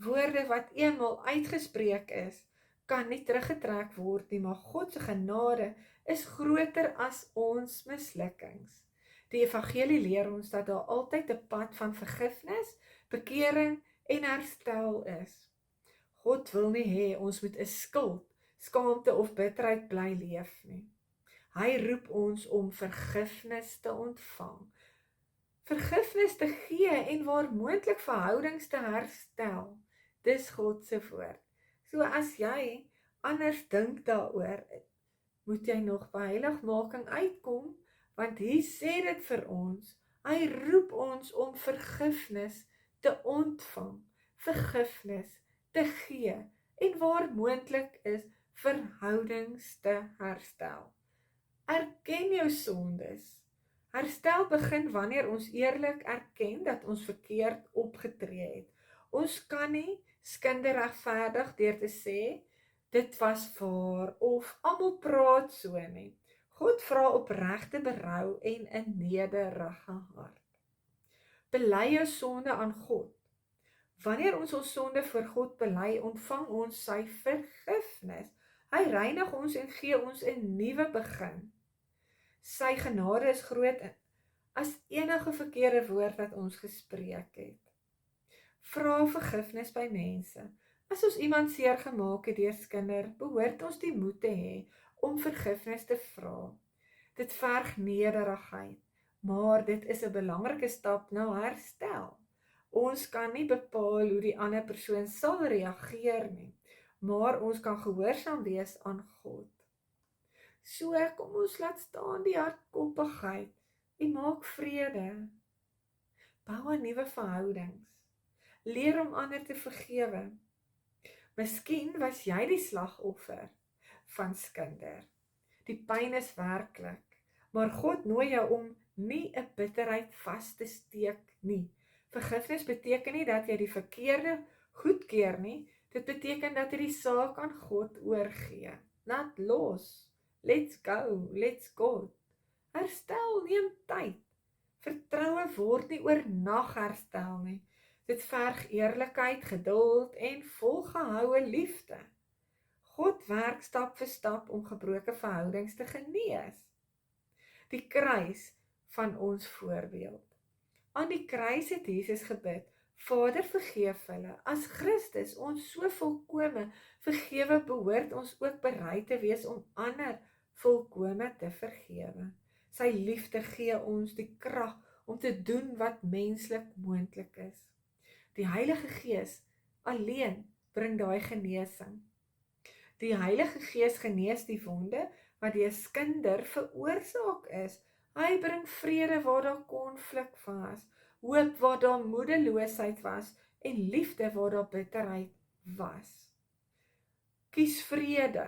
Woorde wat eenmaal uitgespreek is, kan nie teruggetrek word nie, maar God se genade is groter as ons mislukkings. Die evangelie leer ons dat daar altyd 'n pad van vergifnis, bekering en herstel is. God wil nie hê ons moet 'n skuld, skaamte of bitterheid bly leef nie. Hy roep ons om vergifnis te ontvang, vergifnis te gee en waar moontlik verhoudings te herstel. Dis God se woord. So as jy anders dink daaroor, moet jy nog by heiligmaking uitkom, want hier sê dit vir ons. Hy roep ons om vergifnis te ontvang, vergifnis te gee en waar moontlik is verhoudings te herstel. Erken jou sondes. Herstel begin wanneer ons eerlik erken dat ons verkeerd opgetree het. Ons kan nie skinder regverdig deur te sê, dit was waar of almal praat so nie. God vra opregte berou en 'n nederige hart. Bely jou sonde aan God. Wanneer ons sonde voor God bely, ontvang ons sy vergifnis. Hy reinig ons en gee ons 'n nuwe begin. Sy genade is groot as enige verkeerde woord wat ons gespreek het. Vra vergifnis by mense. As ons iemand seer gemaak het deur skinder, behoort ons die moed te hê om vergifnis te vra. Dit verg nederigheid, maar dit is 'n belangrike stap na herstel. Ons kan nie bepaal hoe die ander persoon sal reageer nie, maar ons kan gehoorsaam wees aan God. So kom ons laat staan die hardkoppigheid en maak vrede. Bou 'n nuwe verhoudings. Leer om ander te vergewe. Miskien was jy die slagoffer van skinder. Die pyn is werklik, maar God nooi jou om nie 'n bitterheid vas te steek nie. Vergifnis beteken nie dat jy die verkeerde goedkeur nie, dit beteken dat jy die saak aan God oorgee. Laat los. Let's go, let's go. Herstel neem tyd. Vertroue word nie oornag herstel nie. Dit verg eerlikheid, geduld en volgehoue liefde. God werk stap vir stap om gebroke verhoudings te genees. Die kruis van ons voorbeeld. Aan die kruis het Jesus gebid, Vader vergeef hulle. As Christus ons so volkome vergewe, behoort ons ook bereid te wees om ander volkome te vergewe. Sy liefde gee ons die krag om te doen wat menslik moontlik is. Die Heilige Gees alleen bring daai genesing. Die Heilige Gees genees die wonde wat deur skinder veroorsaak is. Hy bring vrede waar daar konflik was, hoop waar daar moedeloosheid was en liefde waar daar bitterheid was. Kies vrede.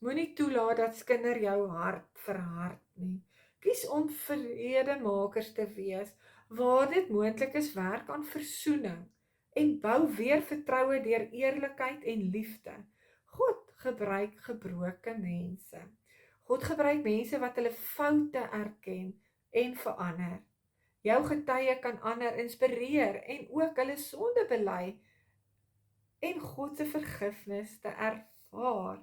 Moenie toelaat dat skinder jou hart verhard nie. Kies om vredemakers te wees, waar dit moontlik is, werk aan versoening en bou weer vertroue deur eerlikheid en liefde. God gebruik gebroke mense. God gebruik mense wat hulle foute erken en verander. Jou getuie kan ander inspireer en ook hulle sonde bely en God se vergifnis te ervaar.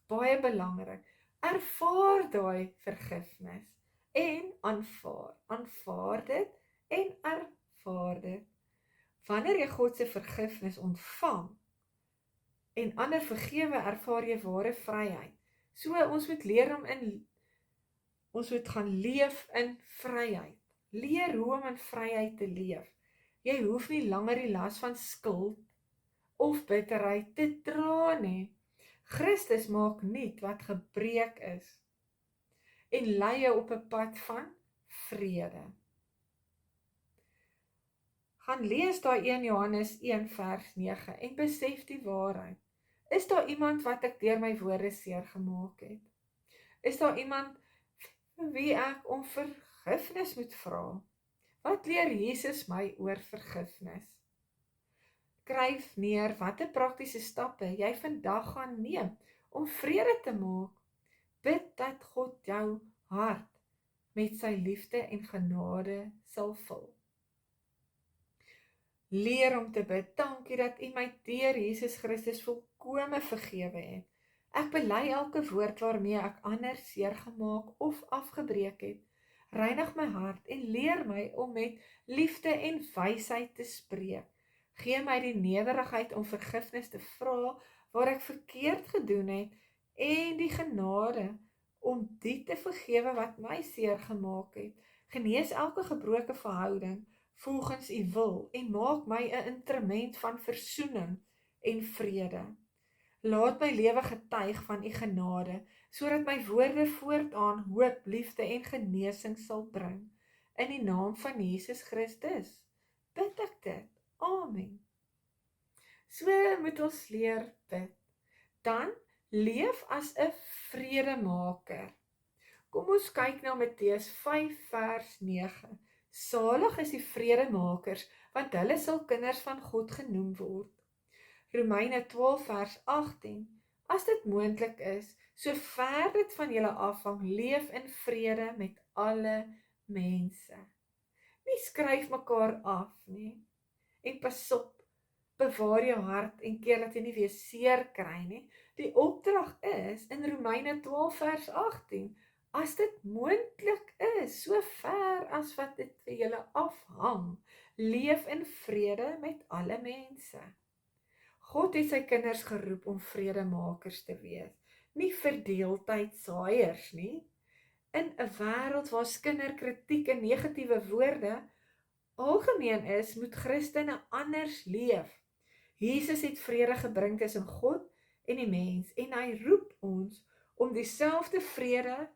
Baie belangrik, ervaar daai vergifnis en aanvaar dit en ervaar dit. Wanneer jy God se vergifnis ontvang en ander vergewe, ervaar jy ware vryheid. So ons moet gaan leef in vryheid. Leer hoe om in vryheid te leef. Jy hoef nie langer die las van skuld of bitterheid te dra nie. Christus maak nuut wat gebreek is en lei jou op 'n pad van vrede. Gaan lees daai 1 Johannes 1 vers 9 en besef die waarheid. Is daar iemand wat ek deur my woorde seer gemaak het? Is daar iemand vir wie ek om vergifnis moet vra? Wat leer Jesus my oor vergifnis? Skryf neer watter praktiese stappe jy vandag gaan neem om vrede te maak. Bid dat God jou hart met sy liefde en genade sal vul. Leer om te bid, dankie dat U my deur Jesus Christus volkome vergewe het. Ek bely elke woord waarmee ek ander seer gemaak of afgebreek het. Reinig my hart en leer my om met liefde en wysheid te spreek. Gee my die nederigheid om vergifnis te vra waar ek verkeerd gedoen het en die genade om die te vergewe wat my seer gemaak het. Genees elke gebroke verhouding volgens U wil en maak my 'n instrument van versoening en vrede. Laat my lewe getuig van U genade, sodat my woorde voortaan hoop, liefde en genesing sal bring. In die naam van Jesus Christus bid ek dit. Amen. So moet ons leer bid. Dan leef as 'n vredemaker. Kom ons kyk na Matteus 5 vers 9. Salig is die vredemakers, want hulle sal kinders van God genoem word. Romeine 12 vers 18. As dit moontlik is, so ver dit van julle afhang, leef in vrede met alle mense. Nie skryf mekaar af nie. En pas op, bewaar jou hart en keer dat jy nie weer seer kry nie. Die opdrag is in Romeine 12 vers 18. As dit moontlik is, so ver as wat dit vir julle afhang, leef in vrede met alle mense. God het sy kinders geroep om vredemakers te wees, nie verdeeldheidsaaiers nie. In 'n wêreld waar kinderkritiek en negatiewe woorde algemeen is, moet Christene anders leef. Jesus het vrede gebring tussen God en die mens en hy roep ons om dieselfde vrede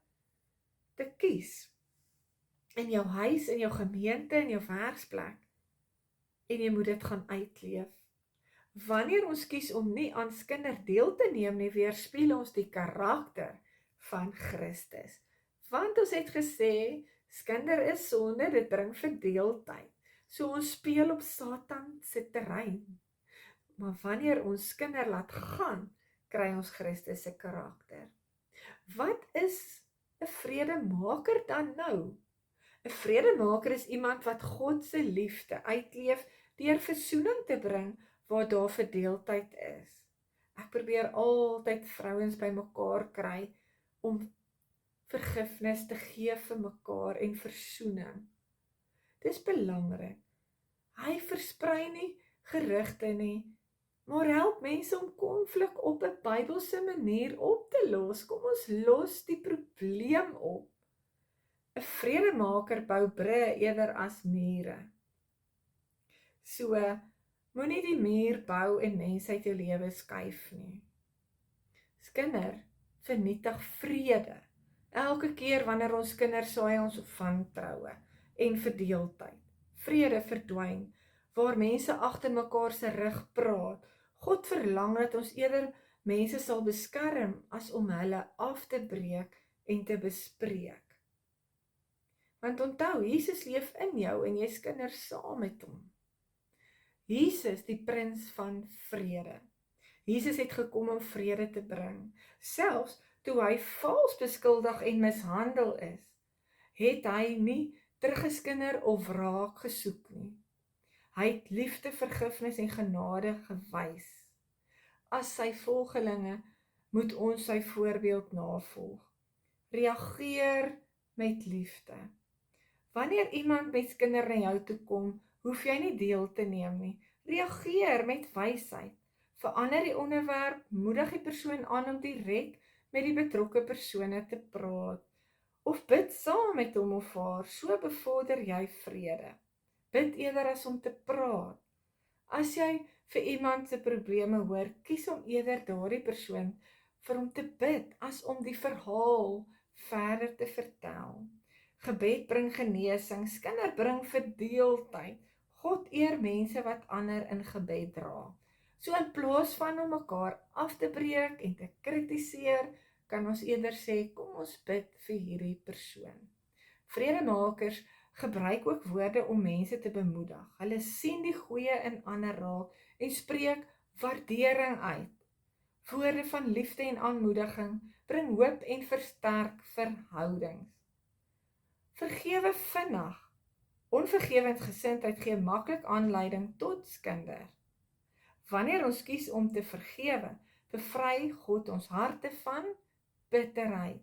te kies in jou huis, in jou gemeente, in jou werksplek en jy moet dit gaan uitleef. Wanneer ons kies om nie aan skinder deel te neem nie, weerspieël ons die karakter van Christus. Want ons het gesê, skinder is sonde, dit bring verdeeldheid. So ons speel op Satan se terrein. Maar wanneer ons skinder laat gaan, kry ons Christus se karakter. Wat is 'n vredemaker dan nou? 'n Vredemaker is iemand wat God se liefde uitleef deur versoening te bring waar daar verdeeldheid is. Ek probeer altyd vrouens bymekaar kry om vergifnis te gee vir mekaar en versoening. Dis belangrik. Hy versprei nie gerugte nie, maar help mense om konflik op 'n Bybelse manier op te los. Kom ons los die probleem op. 'n Vredemaker bou brûe eerder as mure. So, moenie die muur bou en mense uit jou lewe skuif nie. Skinder vernietig vrede. Elke keer wanneer ons kinders saai ons op wantroue en verdeeldheid. Vrede verdwyn waar mense agter mekaar se rug praat. God verlang dat ons eerder mense sal beskerm as om hulle af te breek en te bespreek. Want onthou, Jesus leef in jou en jy's kinders saam met hom. Jesus, die prins van vrede. Jesus het gekom om vrede te bring. Selfs toe hy vals beskuldig en mishandel is, het hy nie teruggeskinder of wraak gesoek nie. Hy het liefde, vergifnis en genade gewys. As sy volgelinge moet ons sy voorbeeld navolg. Reageer met liefde. Wanneer iemand met skinder na jou toe kom, hoef jy nie deel te neem nie. Reageer met wysheid. Verander die onderwerp, moedig die persoon aan om direk met die betrokke persone te praat. Of bid saam met hom of haar, so bevorder jy vrede. Bid eerder as om te praat. As jy vir iemand se probleme hoor, kies om eerder daardie persoon vir hom te bid, as om die verhaal verder te vertel. Gebed bring genesing, skinder bring verdeeldheid. God eer mense wat ander in gebed dra. So in plaas van om mekaar af te breek en te kritiseer, kan ons eerder sê, kom ons bid vir hierdie persoon. Vredemakers gebruik ook woorde om mense te bemoedig. Hulle sien die goeie in ander raak en spreek waardering uit. Woorde van liefde en aanmoediging bring hoop en versterk verhoudings. Vergewe vinnig. Onvergewensgesindheid gee maklik aanleiding tot skinder. Wanneer ons kies om te vergewe, bevry God ons harte van bitterheid.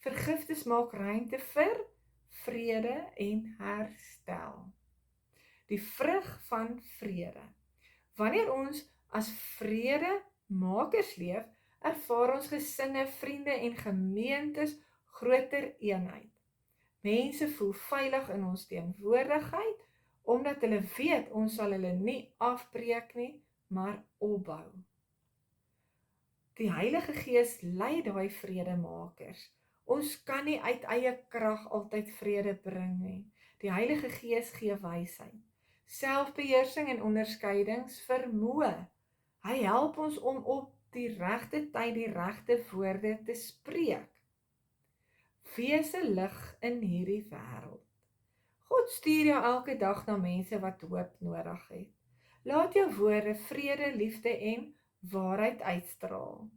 Vergifnis maak ruimte vir vrede en herstel. Die vrug van vrede. Wanneer ons as vredemakers leef, ervaar ons gesinne, vriende en gemeentes groter eenheid. Mense voel veilig in ons teenwoordigheid, omdat hulle weet ons sal hulle nie afbreek nie, maar opbou. Die Heilige Gees lei daai vredemakers. Ons kan nie uit eie krag altyd vrede bring nie. Die Heilige Gees gee wysheid, selfbeheersing en onderskeidingsvermoë. Hy help ons om op die regte tyd die regte woorde te spreek. Wees 'n lig in hierdie wêreld. God stuur jou elke dag na mense wat hoop nodig het. Laat jou woorde vrede, liefde en waarheid uitstraal.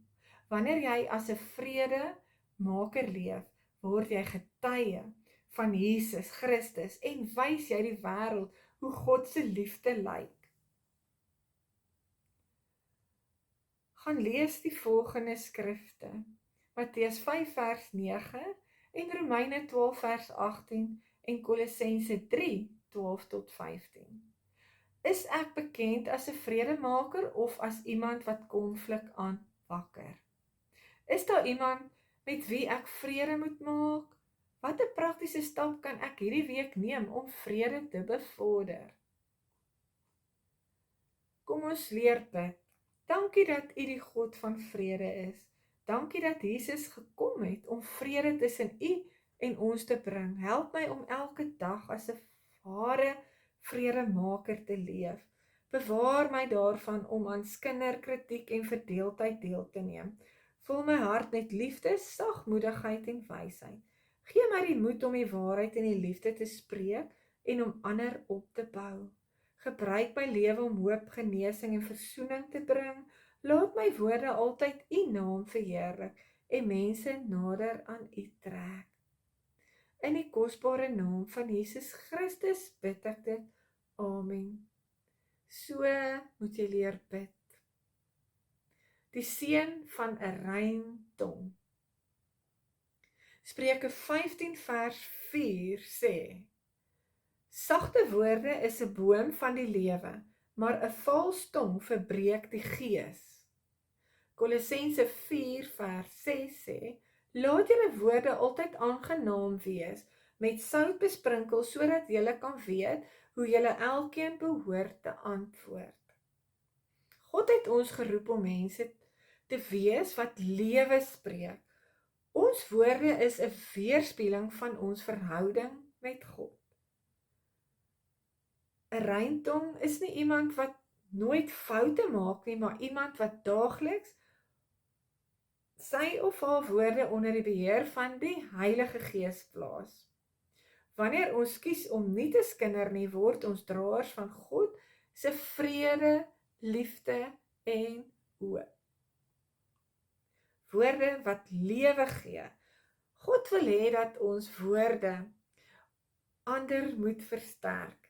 Wanneer jy as 'n vredemaker leef, word jy getuie van Jesus Christus en wys jy die wêreld hoe God se liefde lyk. Gaan lees die volgende skrifte. Matteus 5 vers 9 en Romeine 12 vers 18 en Kolossense 3 12 tot 15. Is ek bekend as 'n vredemaker of as iemand wat konflik aanwakker? Is daar iemand met wie ek vrede moet maak? Watter praktiese stap kan ek hierdie week neem om vrede te bevorder? Kom ons leer bid. Dankie dat U die God van vrede is. Dankie dat Jesus gekom het om vrede tussen U en ons te bring. Help my om elke dag as 'n ware vredemaker te leef. Bewaar my daarvan om aan skinder, kritiek en verdeeldheid deel te neem. Vul my hart met liefde, sagmoedigheid en wysheid. Gee my die moed om die waarheid en die liefde te spreek en om ander op te bou. Gebruik my lewe om hoop, genesing en versoening te bring. Laat my woorde altyd U naam verheerlik en mense nader aan U trek. In die kosbare naam van Jesus Christus bid ek dit. Amen. So moet jy leer bid. Die seën van 'n rein tong. Spreuke 15 vers 4 sê: Sagte woorde is 'n boom van die lewe, maar 'n vals tong verbreek die gees. Kolossense 4 vers 6 sê: Laat julle woorde altyd aangenaam wees, met sout besprinkel, sodat julle kan weet hoe julle elkeen behoort te antwoord. God het ons geroep om mense te wees wat lewe spreek. Ons woorde is 'n weerspieëling van ons verhouding met God. 'n Rein tong is nie iemand wat nooit foute maak nie, maar iemand wat daagliks sy of haar woorde onder die beheer van die Heilige Gees plaas. Wanneer ons kies om nie te skinder nie, word ons draers van God se vrede, liefde en hoop. Woorde wat lewe gee. God wil hê dat ons woorde ander moet versterk.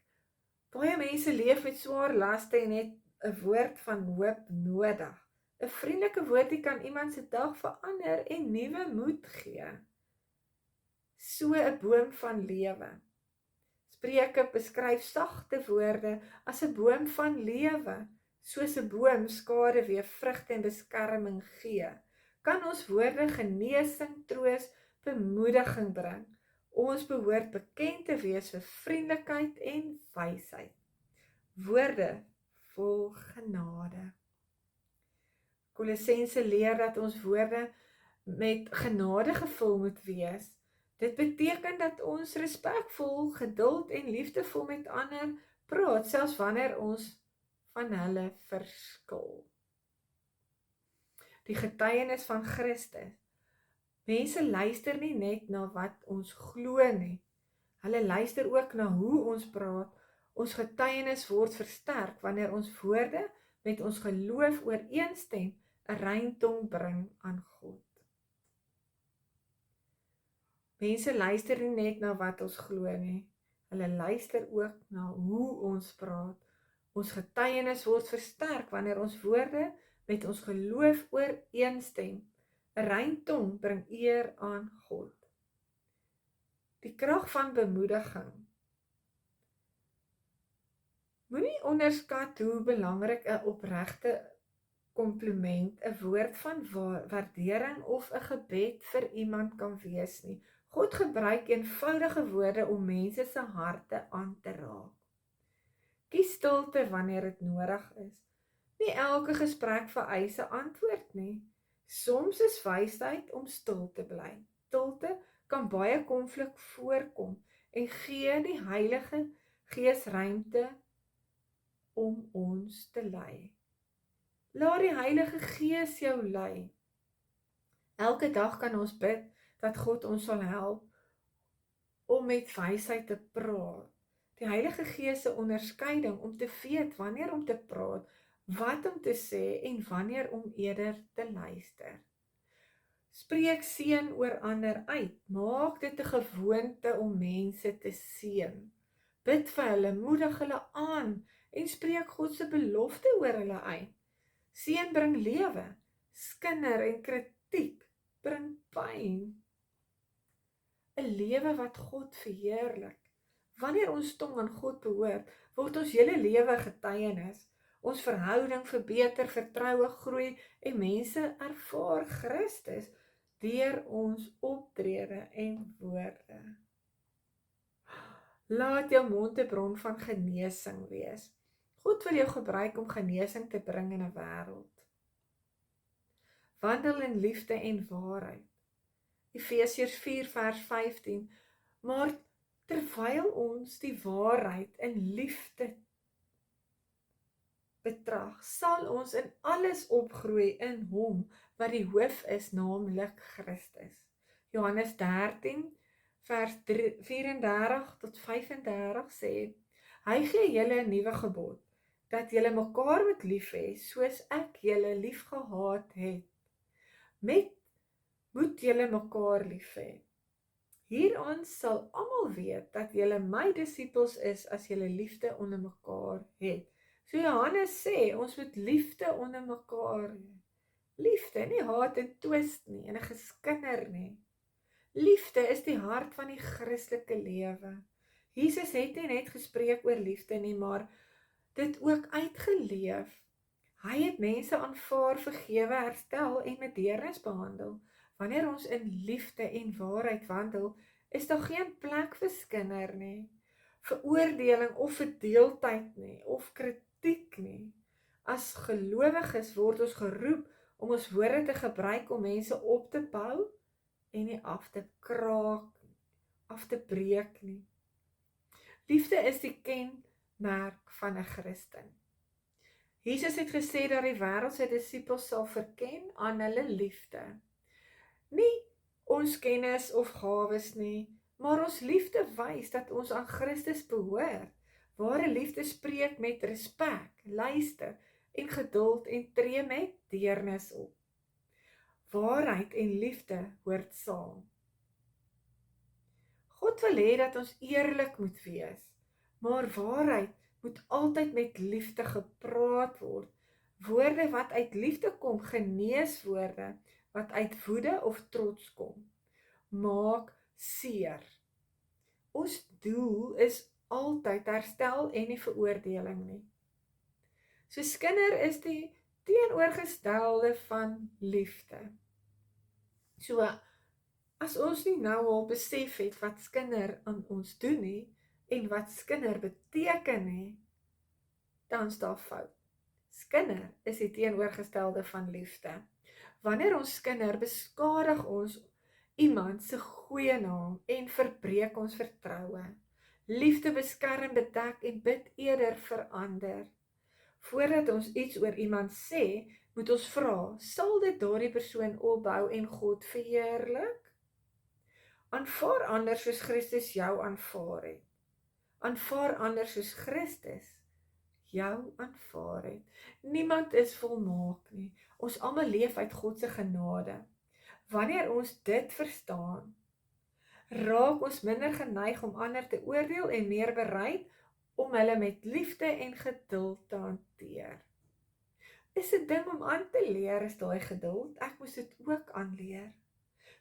Baie mense leef met swaar laste en het 'n woord van hoop nodig. 'n Vriendelike woordjie kan iemand se dag verander en nuwe moed gee. So 'n boom van lewe. Spreuke beskryf sagte woorde as 'n boom van lewe, soos 'n boom skaduwee, vrugte en beskerming gee. Kan ons woorde genesing, troos, bemoediging bring. Ons behoort bekend te wees vir vriendelikheid en wysheid. Woorde vol genade. Kolossense leer dat ons woorde met genade gevul moet wees. Dit beteken dat ons respekvol, geduld en liefdevol met ander praat, selfs wanneer ons van hulle verskil. Die getuienis van Christus. Mense luister nie net na wat ons glo nie. Hulle luister ook na hoe ons praat. Ons getuienis word versterk wanneer ons woorde met ons geloof ooreenstem, 'n rein tong bring aan God. Mense luister nie net na wat ons glo nie. Hulle luister ook na hoe ons praat. Ons getuienis word versterk wanneer ons woorde met ons geloof ooreenstem. 'n Rein tong bring eer aan God. Die krag van bemoediging. Moenie onderskat hoe belangrik 'n opregte kompliment, 'n woord van waardering of 'n gebed vir iemand kan wees nie. God gebruik eenvoudige woorde om mense se harte aan te raak. Kies stilte wanneer dit nodig is. Nie elke gesprek vereis 'n antwoord nie. Soms is wysheid om stil te bly. Stilte kan baie konflik voorkom en gee die Heilige Gees ruimte om ons te lei. Laat die Heilige Gees jou lei. Elke dag kan ons bid dat God ons sal help om met wysheid te praat. Die Heilige Gees se onderskeiding om te weet wanneer om te praat, wat om te sê en wanneer om eerder te luister. Spreek seën oor ander uit. Maak dit 'n gewoonte om mense te seën. Bid vir hulle, moedig hulle aan en spreek God se belofte oor hulle uit. Seën bring lewe, skinder en kritiek bring pyn. 'n Lewe wat God verheerlik. Wanneer ons tong aan God behoort, word ons hele lewe getuienis. Ons verhouding verbeter, vertroue groei en mense ervaar Christus deur ons optrede en woorde. Laat jou mond 'n bron van genesing wees. God wil jou gebruik om genesing te bring in 'n wêreld. Wandel in liefde en waarheid. Efesiërs 4 vers 15. Maar terwyl ons die waarheid in liefde betrag, sal ons in alles opgroei in hom wat die hoof is, naamlik Christus. Johannes 13 vers 34 tot 35 sê, hy gee julle 'n nuwe gebod, dat julle mekaar moet lief hê, soos ek julle lief gehad het. Moet julle mekaar lief hê. Hieraan sal almal weet dat julle my disippels is as julle liefde onder mekaar het. So Johannes sê, ons moet liefde onder mekaar hê. Liefde, nie haat en twist nie, en 'n geskinder nie. Liefde is die hart van die Christelike lewe. Jesus het nie net gespreek oor liefde nie, maar dit ook uitgeleef. Hy het mense aanvaar, vergewe, herstel en met deernis behandel. Wanneer ons in liefde en waarheid wandel, is daar geen plek vir skinder nie, veroordeling of verdeeldheid nie, of kritiek nie. As gelowiges word ons geroep om ons woorde te gebruik om mense op te bou en nie af te breek nie. Liefde is die kenmerk van 'n Christen. Jesus het gesê dat die wêreld sy disippels sal verken aan hulle liefde. Nie ons kennis of gawes nie, Maar ons liefde wys dat ons aan Christus behoort. Ware liefde spreek met respek, luister en geduld en tree met deernis op. Waarheid en liefde hoort saam. God wil hê dat ons eerlik moet wees, maar waarheid moet altyd met liefde gepraat word. Woorde wat uit liefde kom, geneeswoorde wat uit woede of trots kom, maak seer. Ons doel is altyd herstel en nie veroordeling nie. So skinder is die teenoorgestelde van liefde. So as ons nie nou al besef het wat skinder aan ons doen nie en wat skinder beteken nie, dan is daar fout. Skinder is die teenoorgestelde van liefde. Wanneer ons skinder, beskadig ons iemand se goeie naam en verbreek ons vertroue. Liefde beskerm, bedek en bid eerder vir ander. Voordat ons iets oor iemand sê, moet ons vra, sal dit daardie persoon opbou en God verheerlik? Aanvaar ander soos Christus jou aanvaar het. Aanvaar ander soos Christus jou aanvaar het. Niemand is volmaak nie. Ons almal leef uit God se genade. Wanneer ons dit verstaan, raak ons minder geneig om ander te oordeel en meer bereid om hulle met liefde en geduld te hanteer. Is 'n ding om aan te leer, is daai geduld. Ek moes dit ook aanleer.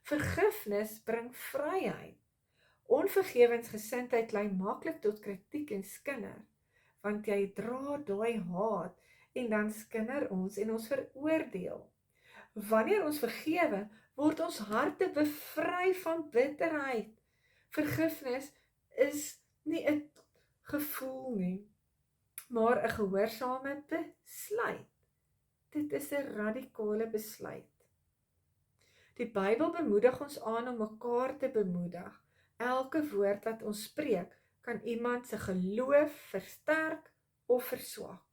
Vergifnis bring vryheid. Onvergewensgesindheid lei maklik tot kritiek en skinder, want jy dra daai haat en dan skinder ons en ons veroordeel. Wanneer ons vergewe, word ons harte bevry van bitterheid. Vergifnis is nie 'n gevoel nie, maar 'n gehoorsame besluit. Dit is 'n radikale besluit. Die Bybel bemoedig ons aan om mekaar te bemoedig. Elke woord wat ons spreek, kan iemand se geloof versterk of verswak.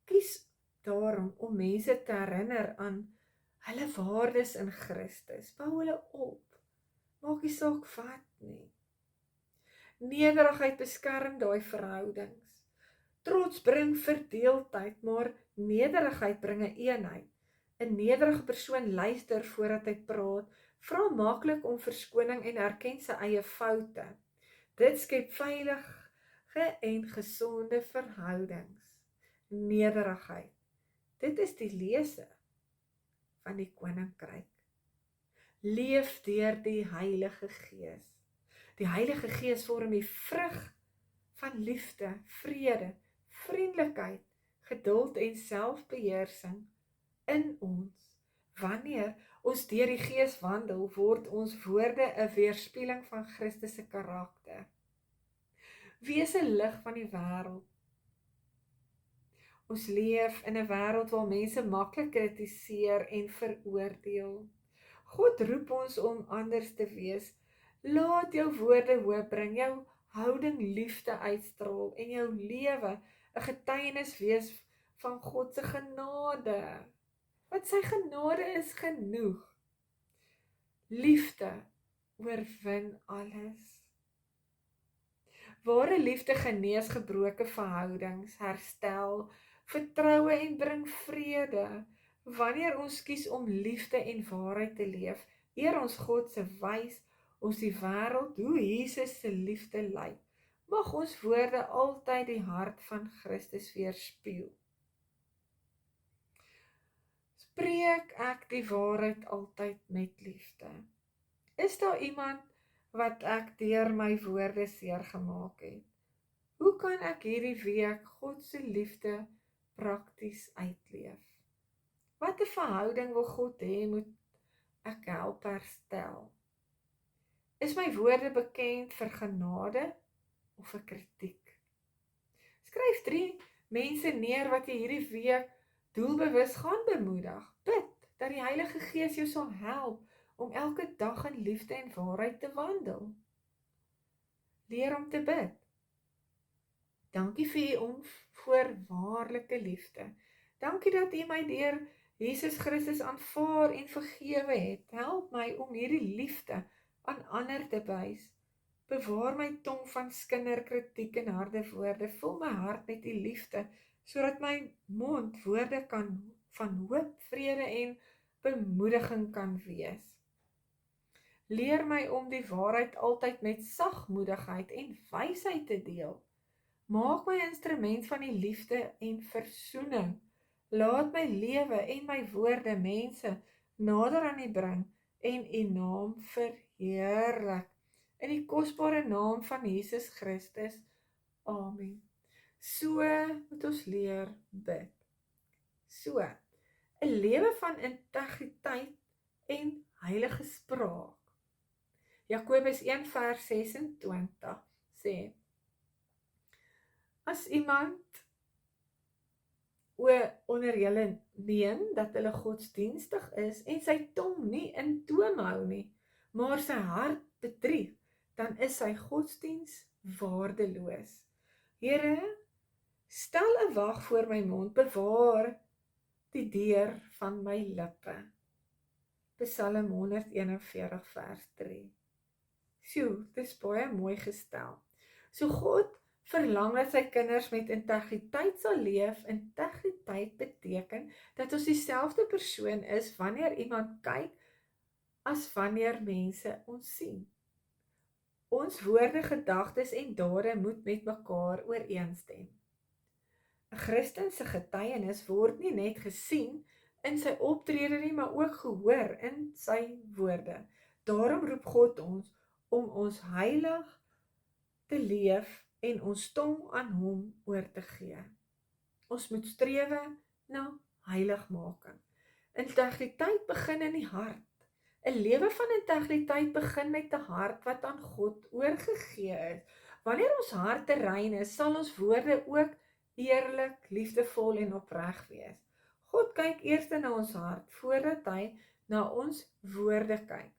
Kies daarom om mense te herinner aan hulle waardes in Christus. Bou hulle op. Maak nie saak wat nie. Nederigheid beskerm daai verhoudings. Trots bring verdeeldheid, maar nederigheid bring 'n eenheid. 'n Nederige persoon luister voordat hy praat, vra maklik om verskoning en erken sy eie foute. Dit skep veilige en gesonde verhoudings. Nederigheid. Dit is die lese van die koninkryk. Leef deur die Heilige Gees. Die Heilige Gees vorm die vrug van liefde, vrede, vriendelikheid, geduld en selfbeheersing in ons. Wanneer ons deur die Gees wandel, word ons woorde 'n weerspieëling van Christus se karakter. Wees 'n lig van die wêreld. Ons leef in 'n wêreld waar mense maklik kritiseer en veroordeel. God roep ons om anders te wees. Laat jou woorde hoop bring, jou houding liefde uitstraal en jou lewe 'n getuienis wees van God se genade. Want sy genade is genoeg. Liefde oorwin alles. Ware liefde genees gebroke verhoudings, herstel vertroue en bring vrede. Wanneer ons kies om liefde en waarheid te leef, eer ons God se wys ons die wêreld hoe Jesus se liefde lyk. Mag ons woorde altyd die hart van Christus weerspieël. Spreek ek die waarheid altyd met liefde? Is daar iemand wat ek deur my woorde seer gemaak het? Hoe kan ek hierdie week God se liefde prakties uitleef? Watter verhouding wil God hê moet ek help herstel? Is my woorde bekend vir genade of vir kritiek? Skryf 3 mense neer wat jy hierdie week doelbewus gaan bemoedig. Bid dat die Heilige Gees jou sal help om elke dag in liefde en waarheid te wandel. Leer om te bid. Dankie vir u onvoorwaardelike liefde. Dankie dat u my deur Jesus Christus aanvaar en vergewe het. Help my om hierdie liefde aan ander te wys. Bewaar my tong van skinder, kritiek en harde woorde. Vul my hart met die liefde, sodat my mond woorde van hoop, vrede en bemoediging kan wees. Leer my om die waarheid altyd met sagmoedigheid en wysheid te deel. Maak my instrument van die liefde en versoening. Laat my lewe en my woorde mense nader aan U bring en U naam verheerlik. In die kosbare naam van Jesus Christus. Amen. So moet ons leer bid. So, 'n lewe van integriteit en heilige spraak. Jakobus 1 vers 26 sê, as iemand onder julle neem dat hulle godsdienstig is en sy tong nie in toom hou nie, maar sy hart bedrieg, dan is sy godsdiens waardeloos. Here, stel 'n wag voor my mond, bewaar die deur van my lippe. Psalm 141 vers 3. Sjoe, dis baie mooi gestel. So God verlang dat sy kinders met integriteit sal leef. Integriteit beteken dat ons dieselfde persoon is wanneer iemand kyk as wanneer mense ons sien. Ons woorde, gedagtes en dade moet met mekaar ooreenstem. 'n Christen se getuienis word nie net gesien in sy optrede nie, maar ook gehoor in sy woorde. Daarom roep God ons om ons heilig te leef en ons tong aan hom oor te gee. Ons moet strewe na heiligmaking. Integriteit begin in die hart. 'n Lewe van integriteit begin met 'n hart wat aan God oorgegee is. Wanneer ons harte rein is, sal ons woorde ook eerlik, liefdevol en opreg wees. God kyk eers na ons hart voordat hy na ons woorde kyk.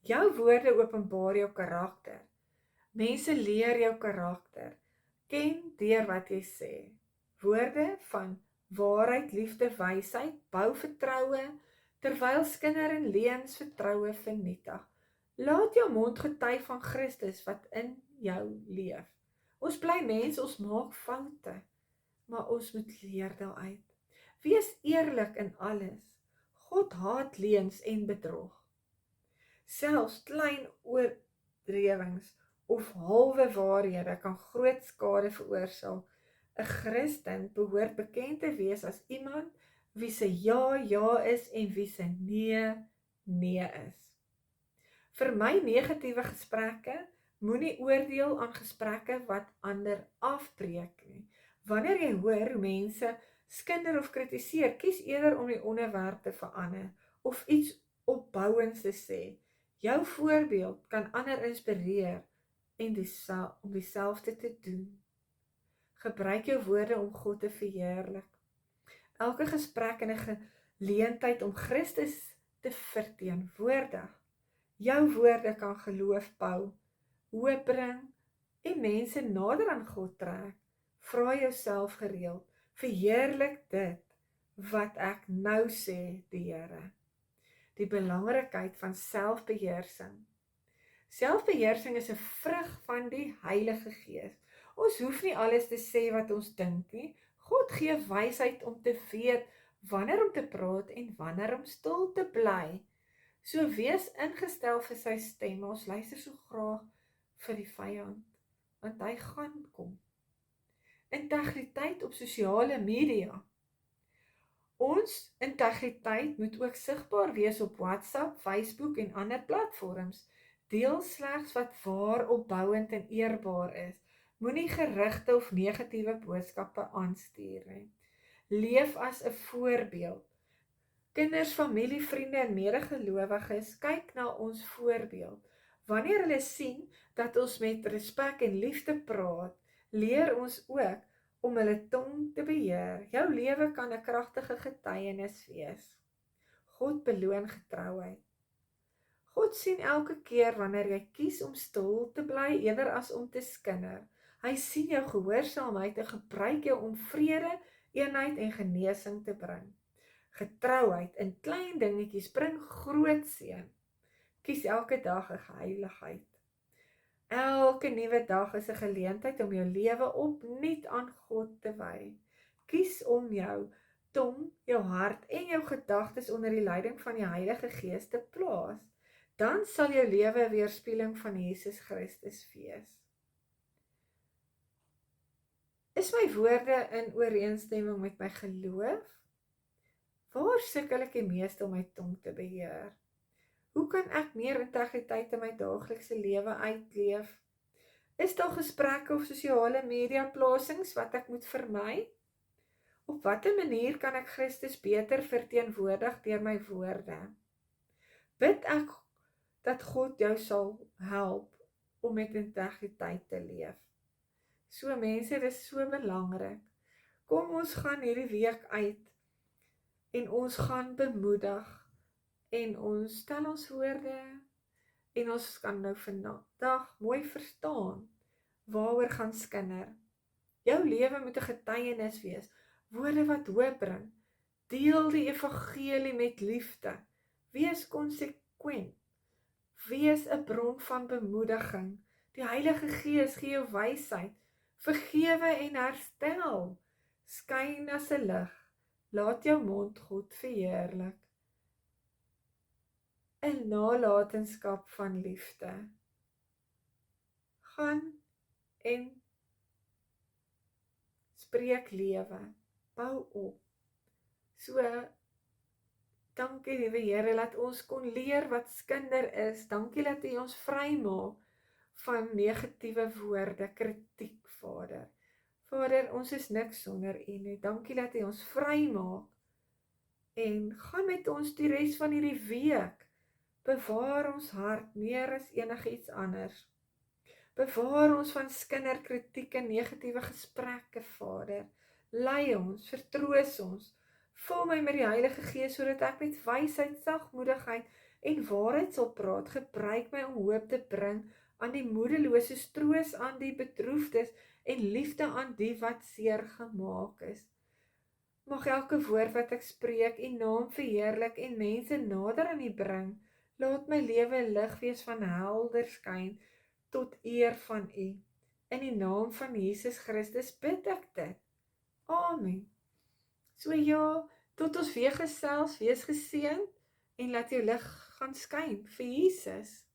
Jou woorde openbaar jou karakter. Mense leer jou karakter ken deur wat jy sê. Woorde van waarheid, liefde, wysheid bou vertroue, terwyl skinder en leuns vertroue vernietig. Laat jou mond getuig van Christus wat in jou leef. Ons bly mens, ons maak foute, maar ons moet leer daaruit. Wees eerlik in alles. God haat leuns en bedrog. Selfs klein oordrewings of halwe waarhede kan groot skade veroorsaak. 'n Christen behoort bekend te wees as iemand wie se ja, ja is en wie se nee, nee is. Vermy negatiewe gesprekke, moenie oordeel aan gesprekke wat ander afbreek nie. Wanneer jy hoor hoe mense skinder of kritiseer, kies eerder om die onderwerp te verander of iets opbouends te sê. Jou voorbeeld kan ander inspireer en om dieselfde te doen. Gebruik jou woorde om God te verheerlik. Elke gesprek en 'n geleentheid om Christus te verteenwoordig. Jou woorde kan geloof bou, hoop bring en mense nader aan God trek. Vra jouself gereeld, verheerlik dit wat ek nou sê, die Here. Die belangrikheid van selfbeheersing. Selfbeheersing is 'n vrug van die Heilige Gees. Ons hoef nie alles te sê wat ons dink nie. God gee wysheid om te weet wanneer om te praat en wanneer om stil te bly. So wees ingestel vir sy stem. Ons luister so graag vir die vyand, want hy gaan kom. Integriteit op sosiale media. Ons integriteit moet ook sigbaar wees op WhatsApp, Facebook en ander platforms. Deel slegs wat waar, opbouend en eerbaar is. Moenie gerugte of negatiewe boodskappe aanstuur nie. Leef as 'n voorbeeld. Kinders, familie, vriende en medegelowiges, kyk na ons voorbeeld. Wanneer hulle sien dat ons met respek en liefde praat, leer ons ook om hulle tong te beheer. Jou lewe kan 'n kragtige getuienis wees. God beloon getrouheid. God sien elke keer wanneer jy kies om stil te bly eerder as om te skinder. Hy sien jou gehoorsaamheid en gebruik jou om vrede, eenheid en genesing te bring. Getrouheid in klein dingetjies bring groot seën. Kies elke dag 'n heiligheid. Elke nuwe dag is 'n geleentheid om jou lewe opnuut aan God te wy. Kies om jou tong, jou hart en jou gedagtes onder die leiding van die Heilige Gees te plaas. Dan sal jou lewe 'n weerspieëling van Jesus Christus wees. Is my woorde in ooreenstemming met my geloof? Waar sukkel ek die meeste om my tong te beheer? Hoe kan ek meer integriteit in my daaglikse lewe uitleef? Is daar gesprekke of sosiale media plasings wat ek moet vermy? Op watter manier kan ek Christus beter verteenwoordig deur my woorde? Bid ek dat God jou sal help om met integriteit te leef. So mense, dit is so belangrik. Kom ons gaan hierdie week uit en ons gaan bemoedig en ons stel ons woorde en ons kan nou vandag mooi verstaan waaroor gaan skinder. Jou lewe moet 'n getuienis wees, woorde wat hoop bring. Deel die evangelie met liefde. Wees konsekwent. Wees 'n bron van bemoediging. Die Heilige Gees gee jou wysheid, vergewe en herstel. Skyn as 'n lig. Laat jou mond God verheerlik. 'n nalatenskap van liefde. Gaan en spreek lewe. Bou op. So, dankie liewe Here, dat ons kon leer wat skinder is. Dankie dat U ons vrymaak van negatiewe woorde, kritiek, Vader. Vader, ons is niks sonder U nie. Dankie dat U ons vrymaak. En gaan met ons die res van hierdie week. Bewaar ons hart meer as enigiets anders. Bewaar ons van kinderkritiek en negatiewe gesprekke, Vader. Lei ons, vertroos ons. Vul my met die Heilige Gees sodat ek met wysheid, sagmoedigheid en waarheid sal praat. Gebruik my om hoop te bring aan die moedeloses, troos aan die bedroefdes en liefde aan die wat seer gemaak is. Mag elke woord wat ek spreek U naam verheerlik en mense nader aan U bring. Laat my lewe 'n lig wees van helder skyn tot eer van U. In die naam van Jesus Christus bid ek dit. Amen. So ja, tot ons weer gesels, wees geseënd en laat jou lig gaan skyn vir Jesus.